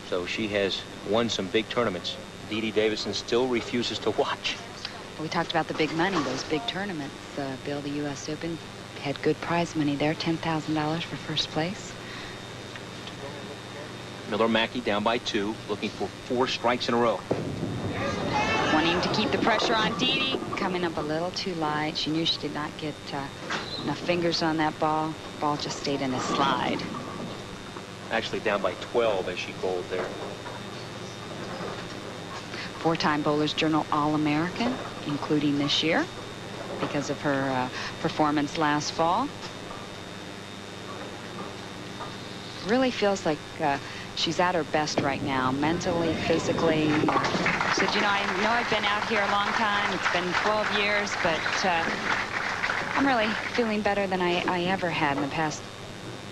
So she has won some big tournaments. Dede Davidson still refuses to watch. We talked about the big money, those big tournaments. Bill, the U.S. Open had good prize money there, $10,000 for first place. Miller-Mackie down by 2, looking for 4 strikes in a row. Wanting to keep the pressure on Dede, coming up a little too light. She knew she did not get enough fingers on that ball. Ball just stayed in a slide. Actually down by 12 as she bowled there. 4-time Bowlers Journal All-American, including this year, because of her performance last fall. Really feels like she's at her best right now, mentally, physically. She said, you know I've been out here a long time. It's been 12 years, but I'm really feeling better than I ever had in the past,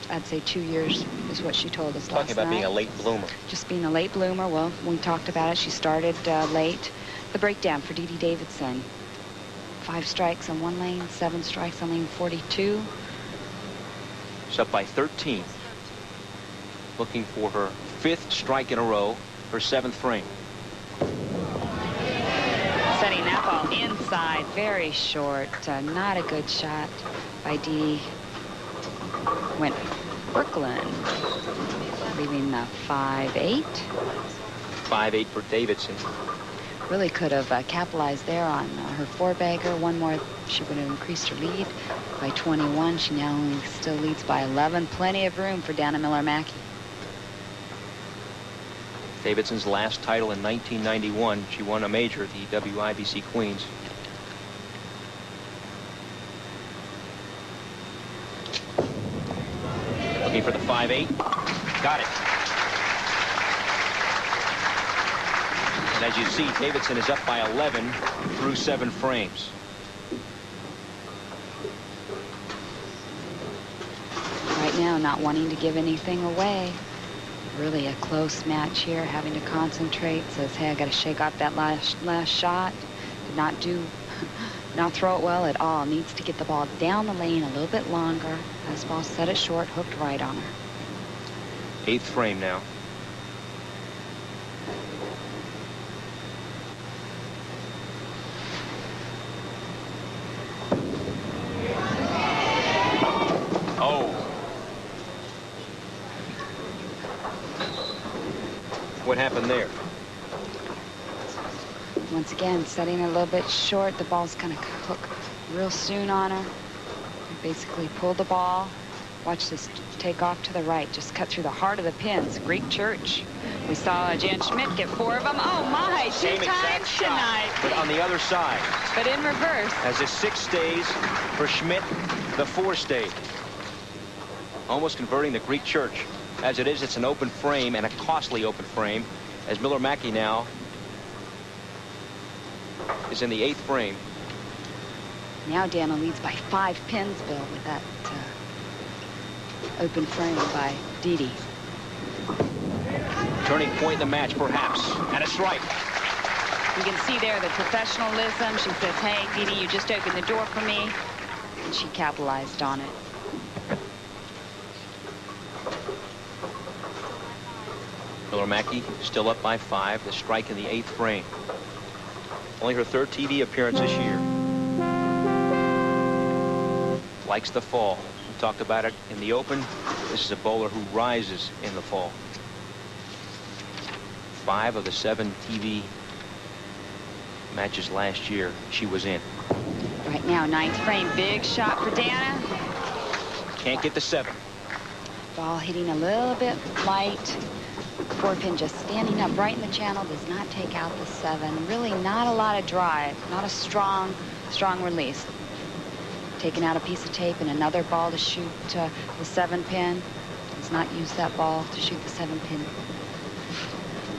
I'd say 2 years, is what she told us last night. Talking about being a late bloomer. Just being a late bloomer. Well, we talked about it. She started late. The breakdown for Dede Davidson. 5 strikes on one lane, 7 strikes on lane 42. She's up by 13. Looking for her 5th strike in a row, her 7th frame. Setting that ball inside, very short. Not a good shot by Dede went Brooklyn, leaving the 5-8. 5-8 for Davidson. Really could have capitalized there on her four-bagger. One more, she would have increased her lead by 21. She now only still leads by 11. Plenty of room for Dana Miller-Mackie. Davidson's last title in 1991. She won a major at the WIBC Queens. Looking for the 5-8. Got it. And as you see, Davidson is up by 11 through 7 frames. Right now, not wanting to give anything away. Really a close match here, having to concentrate. Says, hey, I got to shake off that last shot. Did not throw it well at all. Needs to get the ball down the lane a little bit longer. This ball set it short, hooked right on her. 8th frame now. Oh. What happened there? Once again, setting it a little bit short. The ball's going to hook real soon on her. Basically pull the ball. Watch this take off to the right. Just cut through the heart of the pins. Greek Church. We saw Jan Schmidt get 4 of them. Oh my, 2 Same exact times shot, tonight. but on the other side. But in reverse. As the 6 stays for Schmidt, the 4 stayed. Almost converting the Greek Church. As it is, it's an open frame, and a costly open frame, as Miller-Mackie now is in the 8th frame. Now Dana leads by 5 pins, Bill, with that open frame by Dede. Turning point in the match, perhaps, and a strike. You can see there the professionalism. She says, hey, Dede, you just opened the door for me. And she capitalized on it. Miller-Mackie still up by 5, the strike in the 8th frame. Only her 3rd TV appearance this year. Likes the fall. We talked about it in the open. This is a bowler who rises in the fall. 5 of the 7 TV matches last year she was in. Right now, 9th frame, big shot for Dana. Can't get the 7. Ball hitting a little bit light. 4-pin just standing up right in the channel, does not take out the 7. Really not a lot of drive, not a strong release. Taking out a piece of tape and another ball to shoot the 7-pin. Does not use that ball to shoot the 7-pin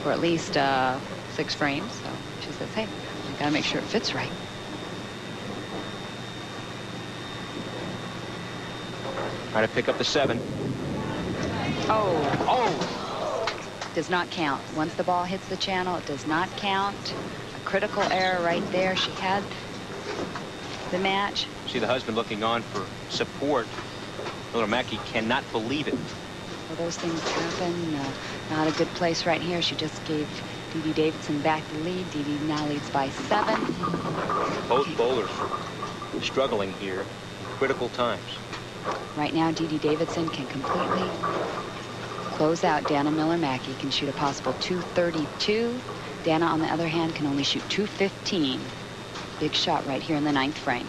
for at least 6 frames. So she says, hey, I gotta make sure it fits right. Trying to pick up the 7. Oh. Does not count. Once the ball hits the channel, it does not count. A critical error right there. She had the match. See the husband looking on for support. Miller-Mackie cannot believe it. Well, those things happen. Not a good place right here. She just gave Dede Davidson back the lead. Dede now leads by 7. Both bowlers struggling here. Critical times. Right now, Dede Davidson can completely close out. Dana Miller-Mackie can shoot a possible 232. Dana, on the other hand, can only shoot 215. Big shot right here in the 9th frame.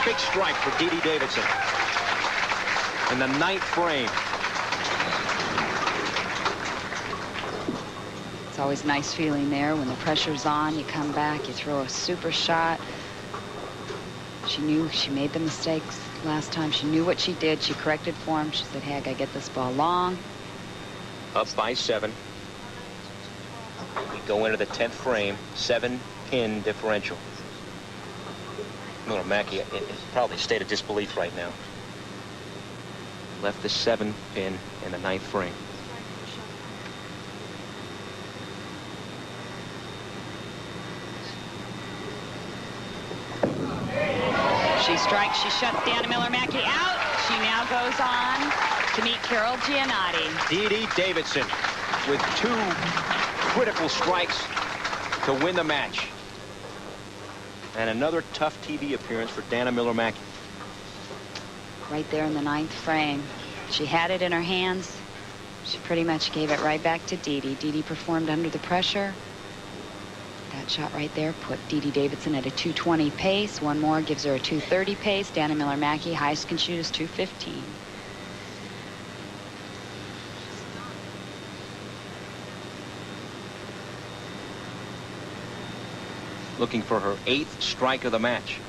Big strike for Dede Davidson in the 9th frame. It's always a nice feeling there when the pressure's on. You come back, you throw a super shot. She knew she made the mistakes last time. She knew what she did. She corrected form. She said, hey, I gotta get this ball long. Up by 7. We go into the 10th frame, 7-pin differential. Miller-Mackie is probably a state of disbelief right now. Left the 7-pin in the 9th frame. She strikes, she shuts Dana Miller-Mackie out. She now goes on to meet Carol Gianotti. Dede Davidson with 2 critical strikes to win the match. And another tough TV appearance for Dana Miller-Mackie. Right there in the 9th frame. She had it in her hands. She pretty much gave it right back to Dede. Dede performed under the pressure. That shot right there put Dede Davidson at a 220 pace. One more gives her a 230 pace. Dana Miller-Mackie, highest can shoot is 215. Looking for her 8th strike of the match.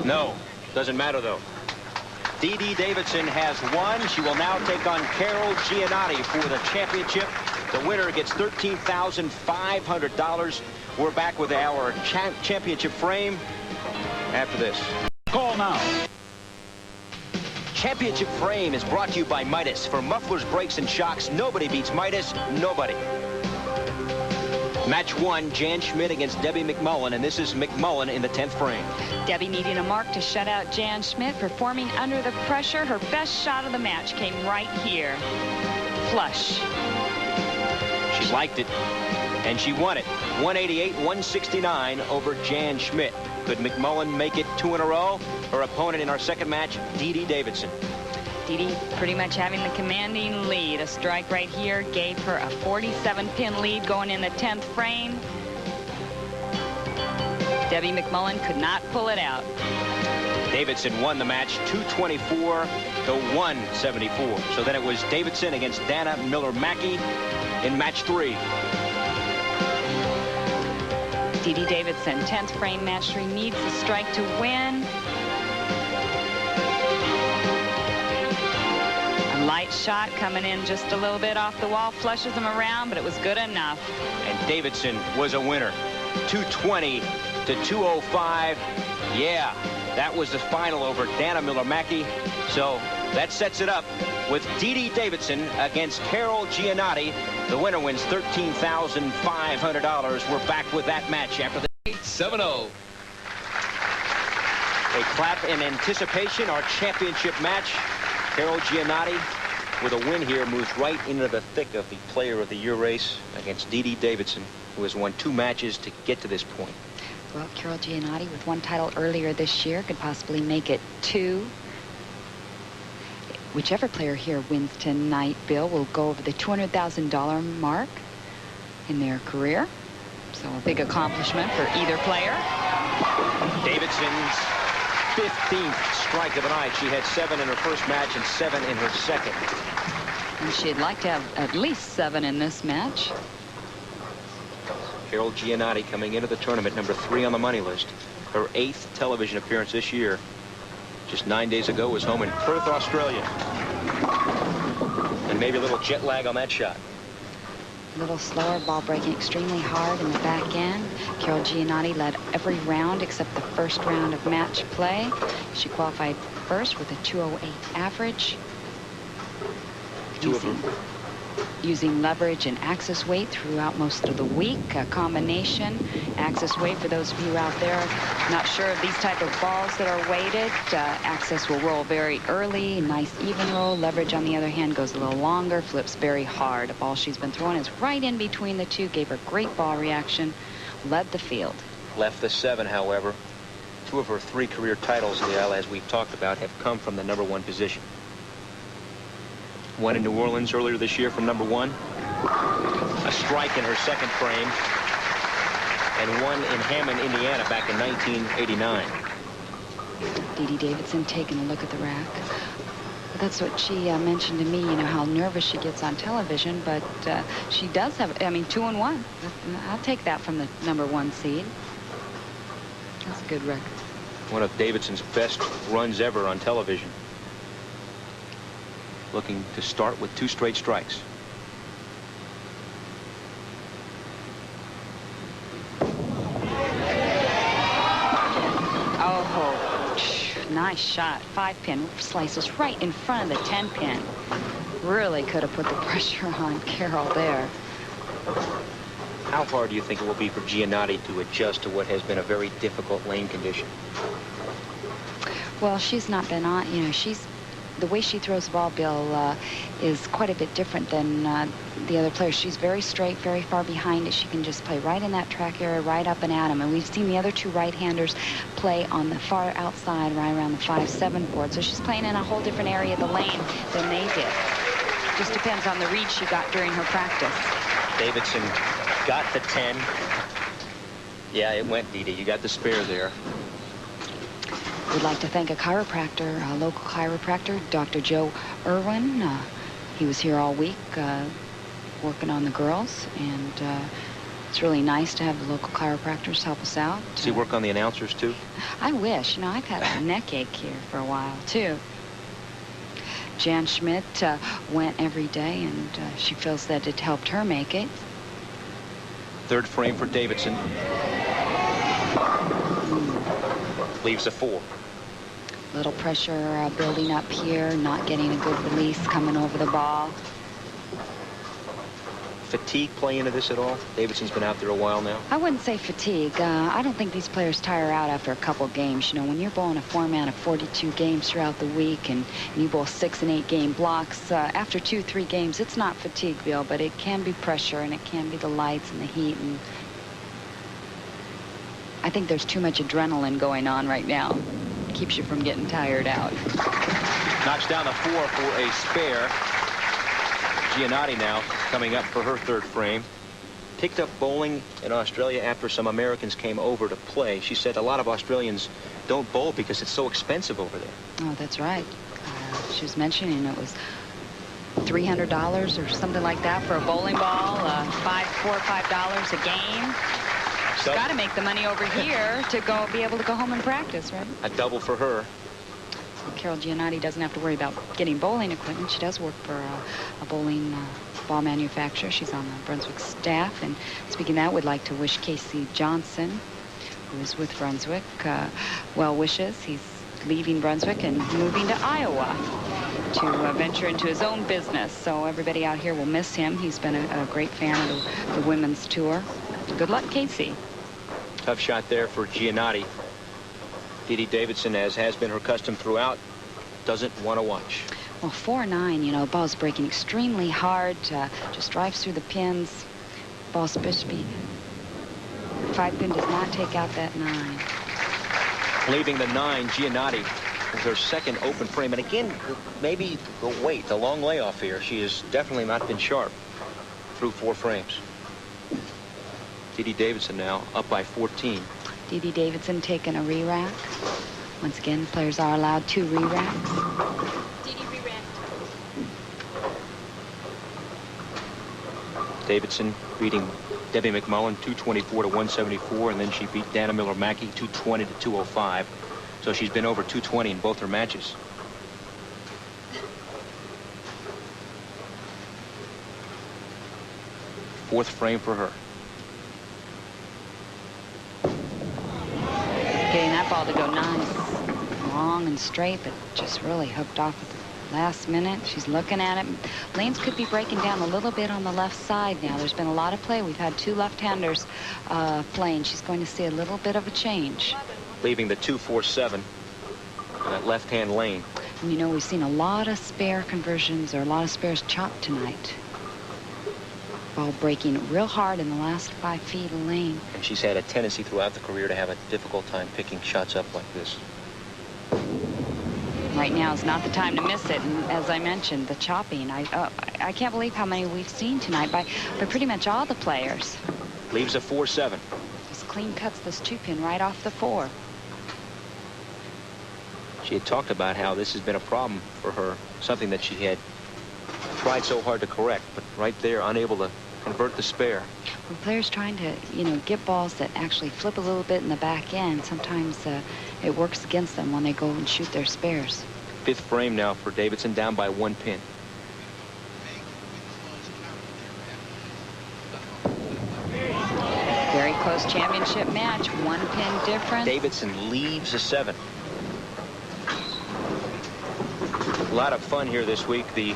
No, doesn't matter though. Dede Davidson has won. She will now take on Carol Gianotti for the championship. The winner gets $13,500. We're back with our championship frame after this. Call now. Championship frame is brought to you by Midas. For mufflers, brakes, and shocks, nobody beats Midas. Nobody. Match 1, Jan Schmidt against Debbie McMullen, and this is McMullen in the 10th frame. Debbie needing a mark to shut out Jan Schmidt, performing under the pressure. Her best shot of the match came right here. Flush. She liked it, and she won it. 188-169 over Jan Schmidt. Could McMullen make it 2 in a row? Her opponent in our second match, Dede Davidson. Dede pretty much having the commanding lead. A strike right here gave her a 47-pin lead going in the 10th frame. Debbie McMullen could not pull it out. Davidson won the match 224 to 174. So then it was Davidson against Dana Miller-Mackie in match 3. Dede Davidson, 10th frame match 3, needs a strike to win. A light shot coming in just a little bit off the wall, flushes him around, but it was good enough. And Davidson was a winner. 220 to 205. Yeah, that was the final over Dana Miller-Mackie. So that sets it up with Dede Davidson against Carol Gianotti. The winner wins $13,500. We're back with that match after the 7-0. A clap in anticipation, our championship match. Carol Gianotti, with a win here, moves right into the thick of the Player of the Year race against Dede Davidson, who has won 2 matches to get to this point. Well, Carol Gianotti with 1 title earlier this year could possibly make it 2. Whichever player here wins tonight, Bill, will go over the $200,000 mark in their career. So a big accomplishment for either player. Davidson's 15th strike of the night. She had 7 in her first match and 7 in her second. And she'd like to have at least 7 in this match. Carol Gianotti coming into the tournament, number 3 on the money list. Her 8th television appearance this year. Just 9 days ago was home in Perth, Australia. And maybe a little jet lag on that shot. A little slower, ball breaking extremely hard in the back end. Carol Gianotti led every round except the first round of match play. She qualified first with a 208 average. Using leverage and axis weight throughout most of the week. A combination. Axis weight, for those of you out there not sure of these type of balls that are weighted, axis will roll very early, nice even roll. Leverage, on the other hand, goes a little longer, flips very hard. A ball she's been throwing is right in between the two, gave her great ball reaction, led the field. Left the 7, however. 2 of her 3 career titles, Leal, as we've talked about, have come from the number 1 position. 1 in New Orleans earlier this year from number 1. A strike in her second frame. And 1 in Hammond, Indiana, back in 1989. Dede Davidson taking a look at the rack. That's what she mentioned to me, you know, how nervous she gets on television, but she does have, I mean, 2-1. I'll take that from the number 1 seed. That's a good record. One of Davidson's best runs ever on television. Looking to start with 2 straight strikes. Oh, nice shot. 5-pin slices right in front of the 10-pin. Really could have put the pressure on Carol there. How hard do you think it will be for Giannatti to adjust to what has been a very difficult lane condition? Well, she's not been on, you know, the way she throws the ball, Bill, is quite a bit different than the other players. She's very straight, very far behind it. She can just play right in that track area, right up and at him. And we've seen the other two right-handers play on the far outside, right around the 5-7 board. So she's playing in a whole different area of the lane than they did. Just depends on the read she got during her practice. Davidson got the 10. Yeah, it went, Dede. You got the spare there. We'd like to thank a chiropractor, a local chiropractor, Dr. Joe Irwin. He was here all week working on the girls, and it's really nice to have the local chiropractors help us out. Does he work on the announcers, too? I wish. You know, I've had a neck ache here for a while, too. Jan Schmidt went every day, and she feels that it helped her make it. Third frame for Davidson. Leaves a 4. Little pressure building up here, not getting a good release coming over the ball. Fatigue play into this at all? Davidson's been out there a while now. I wouldn't say fatigue. I don't think these players tire out after a couple games. You know, when you're bowling a format of 42 games throughout the week and you bowl 6- and 8-game blocks, after 2-3 games, it's not fatigue, Bill, but it can be pressure, and it can be the lights and the heat. And I think there's too much adrenaline going on right now. Keeps you from getting tired out. Knocks down the 4 for a spare. Giannatti now coming up for her third frame. Picked up bowling in Australia after some Americans came over to play. She said a lot of Australians don't bowl because it's so expensive over there. Oh, that's right. She was mentioning it was $300 or something like that for a bowling ball, $4 or $5 a game. She's got to make the money over here to be able to go home and practice, right? A double for her. Well, Carol Gianotti doesn't have to worry about getting bowling equipment. She does work for a bowling ball manufacturer. She's on the Brunswick staff. And speaking of that, we'd like to wish Casey Johnson, who is with Brunswick, well wishes. He's leaving Brunswick and moving to Iowa to venture into his own business. So everybody out here will miss him. He's been a great fan of the women's tour. Good luck, Casey. Tough shot there for Giannatti. Dede Davidson, as has been her custom throughout, doesn't want to watch. Well, 4-9, you know, the ball's breaking extremely hard. Just drives through the pins. Ball's supposed to be 5-pin, does not take out that 9. Leaving the 9, Giannatti with her second open frame. And again, maybe the weight, the long layoff here. She has definitely not been sharp through 4 frames. Dede Davidson now up by 14. Dede Davidson taking a re-rack. Once again, players are allowed 2 re-racks. Dede re-rack. Davidson beating Debbie McMullen 224 to 174, and then she beat Dana Miller-Mackie 220 to 205. So she's been over 220 in both her matches. Fourth frame for her. Getting that ball to go nice, long and straight, but just really hooked off at the last minute. She's looking at it. Lanes could be breaking down a little bit on the left side now. There's been a lot of play. We've had 2 left-handers playing. She's going to see a little bit of a change. Leaving the 2-4-7 in that left-hand lane. And you know, we've seen a lot of spare conversions or a lot of spares chopped tonight. Ball breaking real hard in the last 5 feet of lane. And she's had a tendency throughout the career to have a difficult time picking shots up like this. Right now is not the time to miss it. And as I mentioned, the chopping. I can't believe how many we've seen tonight by pretty much all the players. Leaves a 4-7. Just clean cuts this 2-pin right off the 4. She had talked about how this has been a problem for her, something that she had tried so hard to correct, but right there, unable to convert the spare. When players trying to, you know, get balls that actually flip a little bit in the back end, sometimes it works against them when they go and shoot their spares. 5th frame now for Davidson, down by 1 pin. Very close championship match, 1 pin difference. Davidson leaves a 7. A lot of fun here this week. The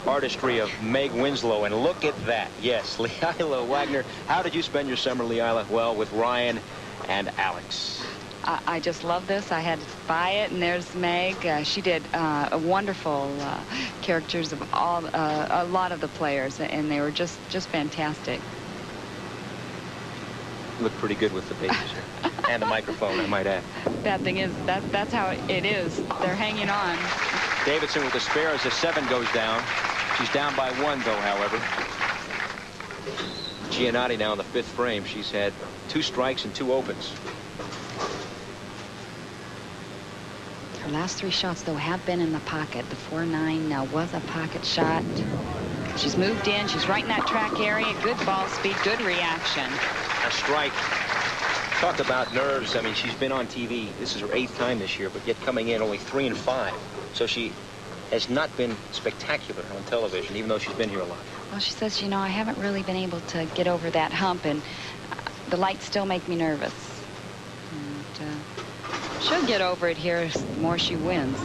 artistry of Meg Winslow, and look at that. Yes, Leila Wagner. How did you spend your summer, Leila? Well, with Ryan and Alex. I just love this. I had to buy it, and there's Meg. She did a wonderful characters of a lot of the players, and they were just fantastic. Look pretty good with the babies here. And the microphone, I might add. Bad thing is that's how it is. They're hanging on. Davidson with the spare as the 7 goes down. She's down by 1, though, however. Giannatti now in the 5th frame. She's had 2 strikes and 2 opens. Her last 3 shots, though, have been in the pocket. The 4-9 was a pocket shot. She's moved in. She's right in that track area. Good ball speed, good reaction. A strike. Talk about nerves. I mean, she's been on TV. This is her 8th time this year, but yet coming in only 3 and 5. So she has not been spectacular on television, even though she's been here a lot. Well, she says, you know, I haven't really been able to get over that hump, and the lights still make me nervous. And she'll get over it here the more she wins.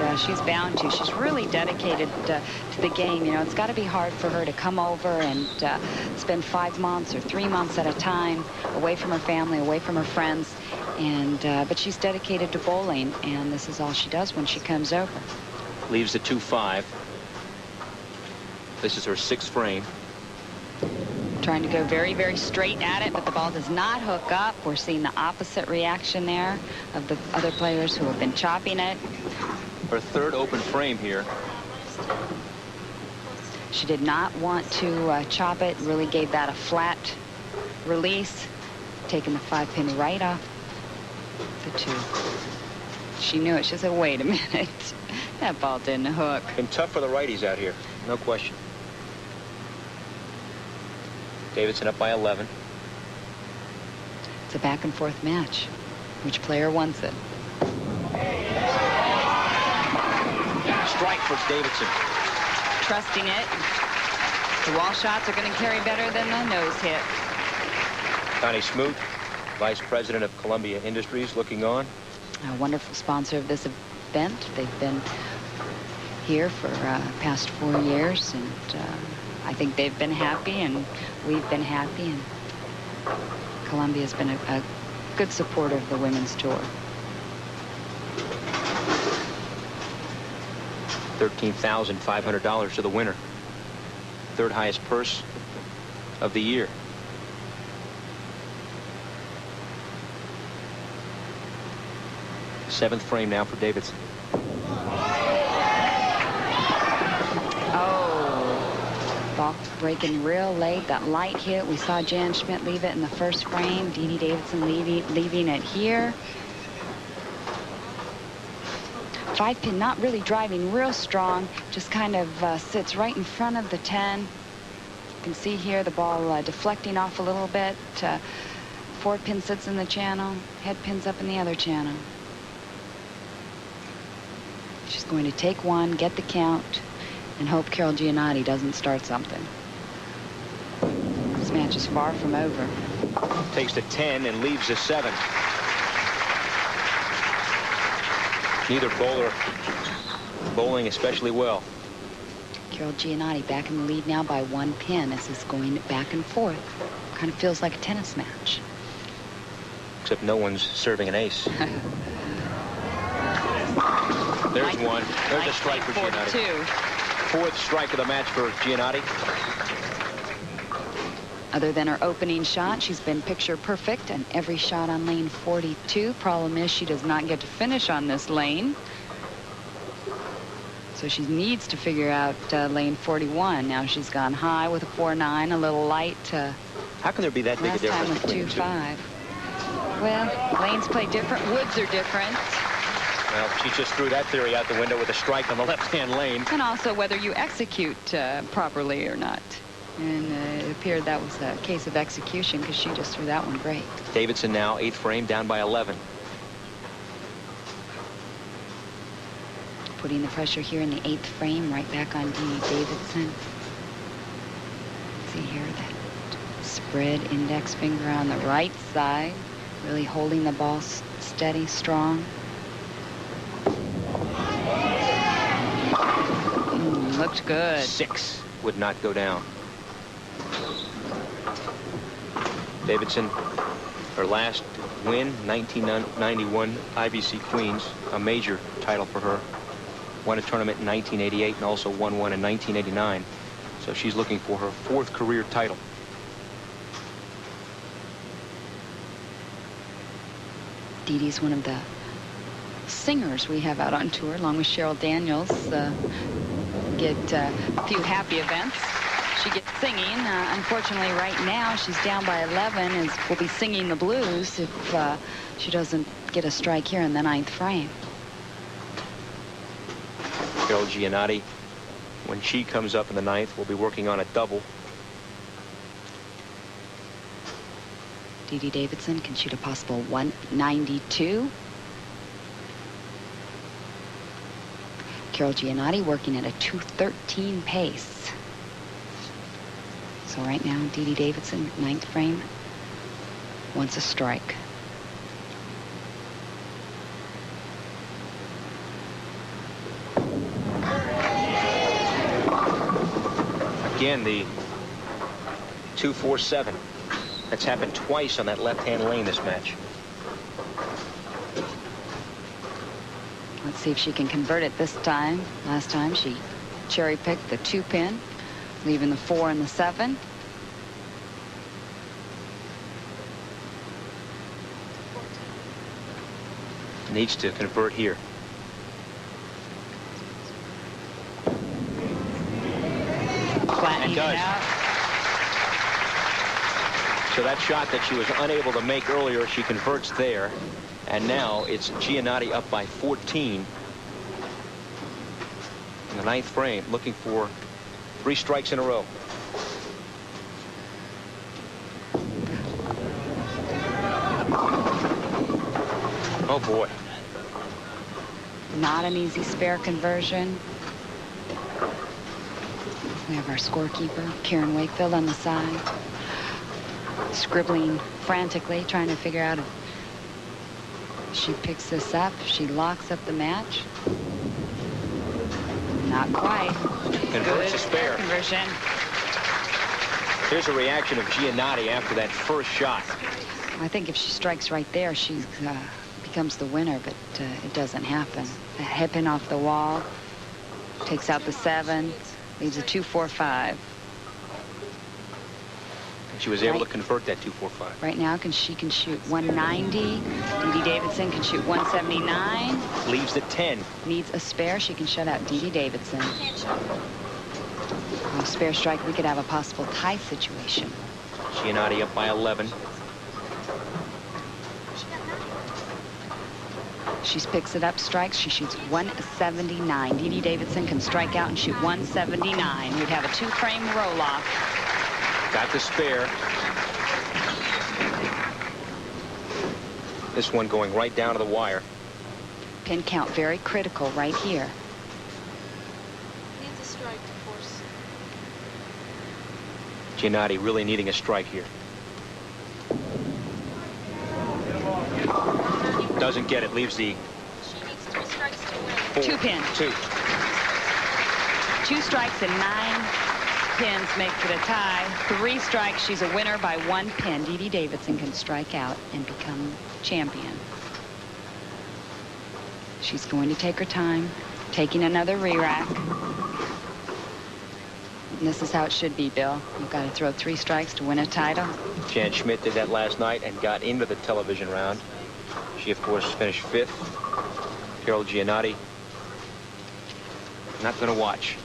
And she's bound to. She's really dedicated to the game. You know, it's got to be hard for her to come over and spend 5 months or 3 months at a time away from her family, away from her friends. And but she's dedicated to bowling, and this is all she does when she comes over. Leaves the 2-5. This is her 6th frame. Trying to go very, very straight at it, but the ball does not hook up. We're seeing the opposite reaction there of the other players who have been chopping it. Her 3rd open frame here. She did not want to chop it. Really gave that a flat release, taking the 5-pin right off the 2. She knew it. She said, wait a minute. That ball didn't hook. Been tough for the righties out here, no question. Davidson up by 11. It's a back and forth match. Which player wants it? Strike for Davidson. Trusting it. The wall shots are going to carry better than the nose hit. Connie Smoot, Vice President of Columbia Industries, looking on. A wonderful sponsor of this event. They've been here for past 4 years, and I think they've been happy, and we've been happy, and Columbia's been a good supporter of the women's tour. $13,500 to the winner. 3rd highest purse of the year. Seventh frame now for Davidson. Oh, ball breaking real late. That light hit. We saw Jan Schmidt leave it in the 1st frame. Dede Davidson leaving it here. 5-pin not really driving real strong, just kind of sits right in front of the 10. You can see here the ball deflecting off a little bit. 4-pin sits in the channel, head pin's up in the other channel. She's going to take 1, get the count, and hope Carol Gianotti doesn't start something. This match is far from over. Takes the 10 and leaves the 7. Neither bowler bowling especially well. Carol Gianotti back in the lead now by 1 pin as it's going back and forth. Kind of feels like a tennis match. Except no one's serving an ace. There's one. There's a strike for Giannatti. 4th strike of the match for Giannatti. Other than her opening shot, she's been picture perfect and every shot on lane 42. Problem is she does not get to finish on this lane. So she needs to figure out lane 41. Now she's gone high with a 4-9, a little light. How can there be that big a difference between the 2? Well, lanes play different. Woods are different. Well, she just threw that theory out the window with a strike on the left-hand lane. And also whether you execute properly or not. And it appeared that was a case of execution because she just threw that one great. Davidson now 8th frame down by 11. Putting the pressure here in the 8th frame right back on Dede Davidson. See here that spread index finger on the right side. Really holding the ball steady, strong. Looked good. 6 would not go down. Davidson, her last win, 1991 IBC Queens, a major title for her. Won a tournament in 1988 and also won one in 1989. So she's looking for her 4th career title. Dede's one of the singers we have out on tour, along with Cheryl Daniels. Get a few happy events. She gets singing. Unfortunately, right now, she's down by 11 and will be singing the blues if she doesn't get a strike here in the 9th frame. Carol Gianotti, when she comes up in the 9th, will be working on a double. Dede Davidson can shoot a possible 192. Carol Gianotti working at a 213 pace. So right now, Dede Davidson, 9th frame, wants a strike. Again, the 2-4-7. That's happened twice on that left-hand lane this match. Let's see if she can convert it this time. Last time she cherry-picked the 2-pin, leaving the 4 and the 7. Needs to convert here. Flattening it does. Out. So that shot that she was unable to make earlier, she converts there. And now it's Giannatti up by 14 in the 9th frame, looking for 3 strikes in a row. Oh boy. Not an easy spare conversion. We have our scorekeeper, Karen Wakefield, on the side, scribbling frantically, trying to figure out if she picks this up. She locks up the match. Not quite. Converts a spare. Conversion. Here's a reaction of Giannatti after that first shot. I think if she strikes right there, she becomes the winner, but it doesn't happen. A hairpin off the wall, takes out the 7, leaves a 2-4-5. She was able to convert that 2-4-5. Right now, she can shoot 190. Dede Davidson can shoot 179. Leaves the 10. Needs a spare. She can shut out Dede Davidson. On a spare strike, we could have a possible tie situation. Giannatti up by 11. She picks it up, strikes. She shoots 179. Dede Davidson can strike out and shoot 179. We'd have a 2-frame roll-off. Got the spare. This one going right down to the wire. Pin count very critical right here. Needs a strike to force. Giannatti really needing a strike here. Doesn't get it. Leaves the... She needs 3 strikes to win. 4. 2 pin. 2. 2 strikes and 9 pins make it a tie. 3 strikes, she's a winner by 1 pin. Dede Davidson can strike out and become champion. She's going to take her time, taking another re-rack. And this is how it should be, Bill. You've got to throw 3 strikes to win a title. Jan Schmidt did that last night and got into the television round. She, of course, finished 5th. Carol Gianotti, not going to watch.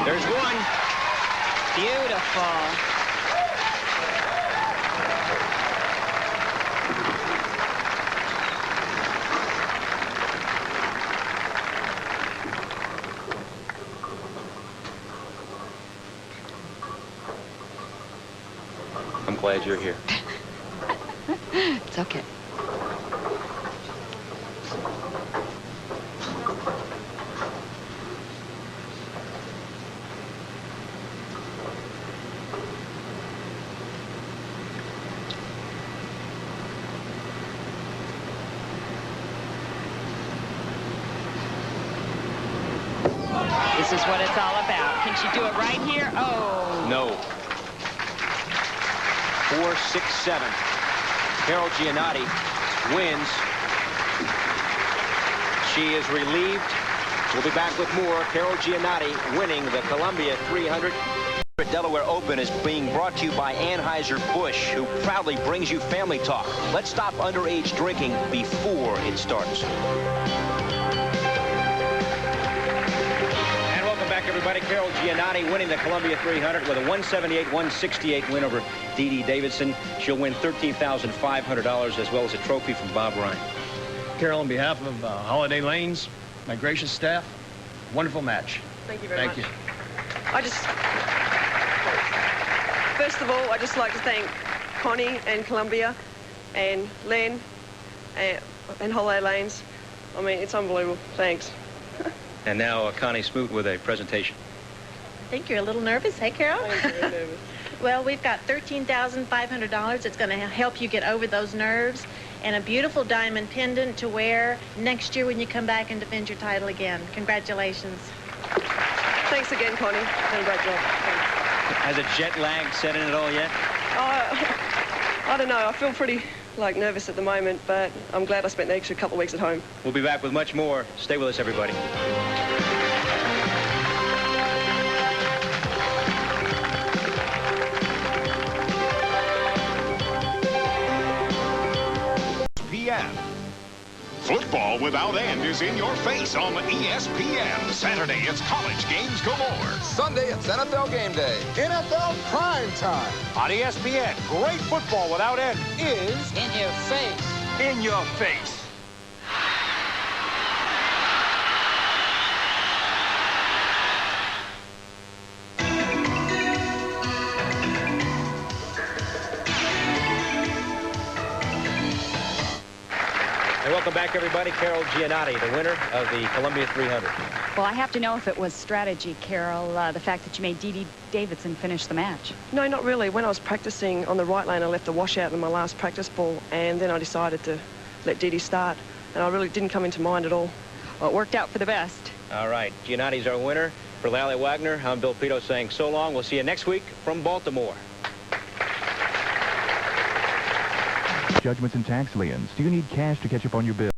There's one. Beautiful. I'm glad you're here. It's okay. This is what it's all about. Can she do it right here? Oh. No. 4-6-7. Carol Gianotti wins. She is relieved. We'll be back with more. Carol Gianotti winning the Columbia 300. Delaware Open is being brought to you by Anheuser-Busch, who proudly brings you Family Talk. Let's stop underage drinking before it starts. And welcome back, everybody. Carol Gianotti winning the Columbia 300 with a 178-168 win over Dede Davidson. She'll win $13,500 as well as a trophy from Bob Ryan. Carol, on behalf of Holiday Lanes, my gracious staff, wonderful match. Thank you very much. Thank you. First of all, I'd just like to thank Connie and Columbia and Len and Holiday Lanes. I mean, it's unbelievable. Thanks. And now Connie Smoot with a presentation. I think you're a little nervous. Hey, Carol? I'm very nervous. Well, we've got $13,500. It's going to help you get over those nerves, and a beautiful diamond pendant to wear next year when you come back and defend your title again. Congratulations. Thanks again, Connie. Done a great job. Thanks. Has a jet lag set in at all yet? I don't know. I feel pretty nervous at the moment, but I'm glad I spent the extra couple of weeks at home. We'll be back with much more. Stay with us, everybody. ESPN. Football without end is in your face on ESPN. Saturday, it's college games galore. Sunday, it's NFL game day. NFL prime time. On ESPN, great football without end is In your face. in your face. And welcome back, everybody. Carol Gianotti, the winner of the Columbia 300. Well, I have to know if it was strategy, Carol, the fact that you made Dede Davidson finish the match. No, not really. When I was practicing on the right lane, I left a washout in my last practice ball, and then I decided to let Dede start, and I really didn't come into mind at all. Well, it worked out for the best. All right, Giannatti's our winner. For Lally Wagner, I'm Bill Pito saying so long. We'll see you next week from Baltimore. Judgments and tax liens. Do you need cash to catch up on your bill?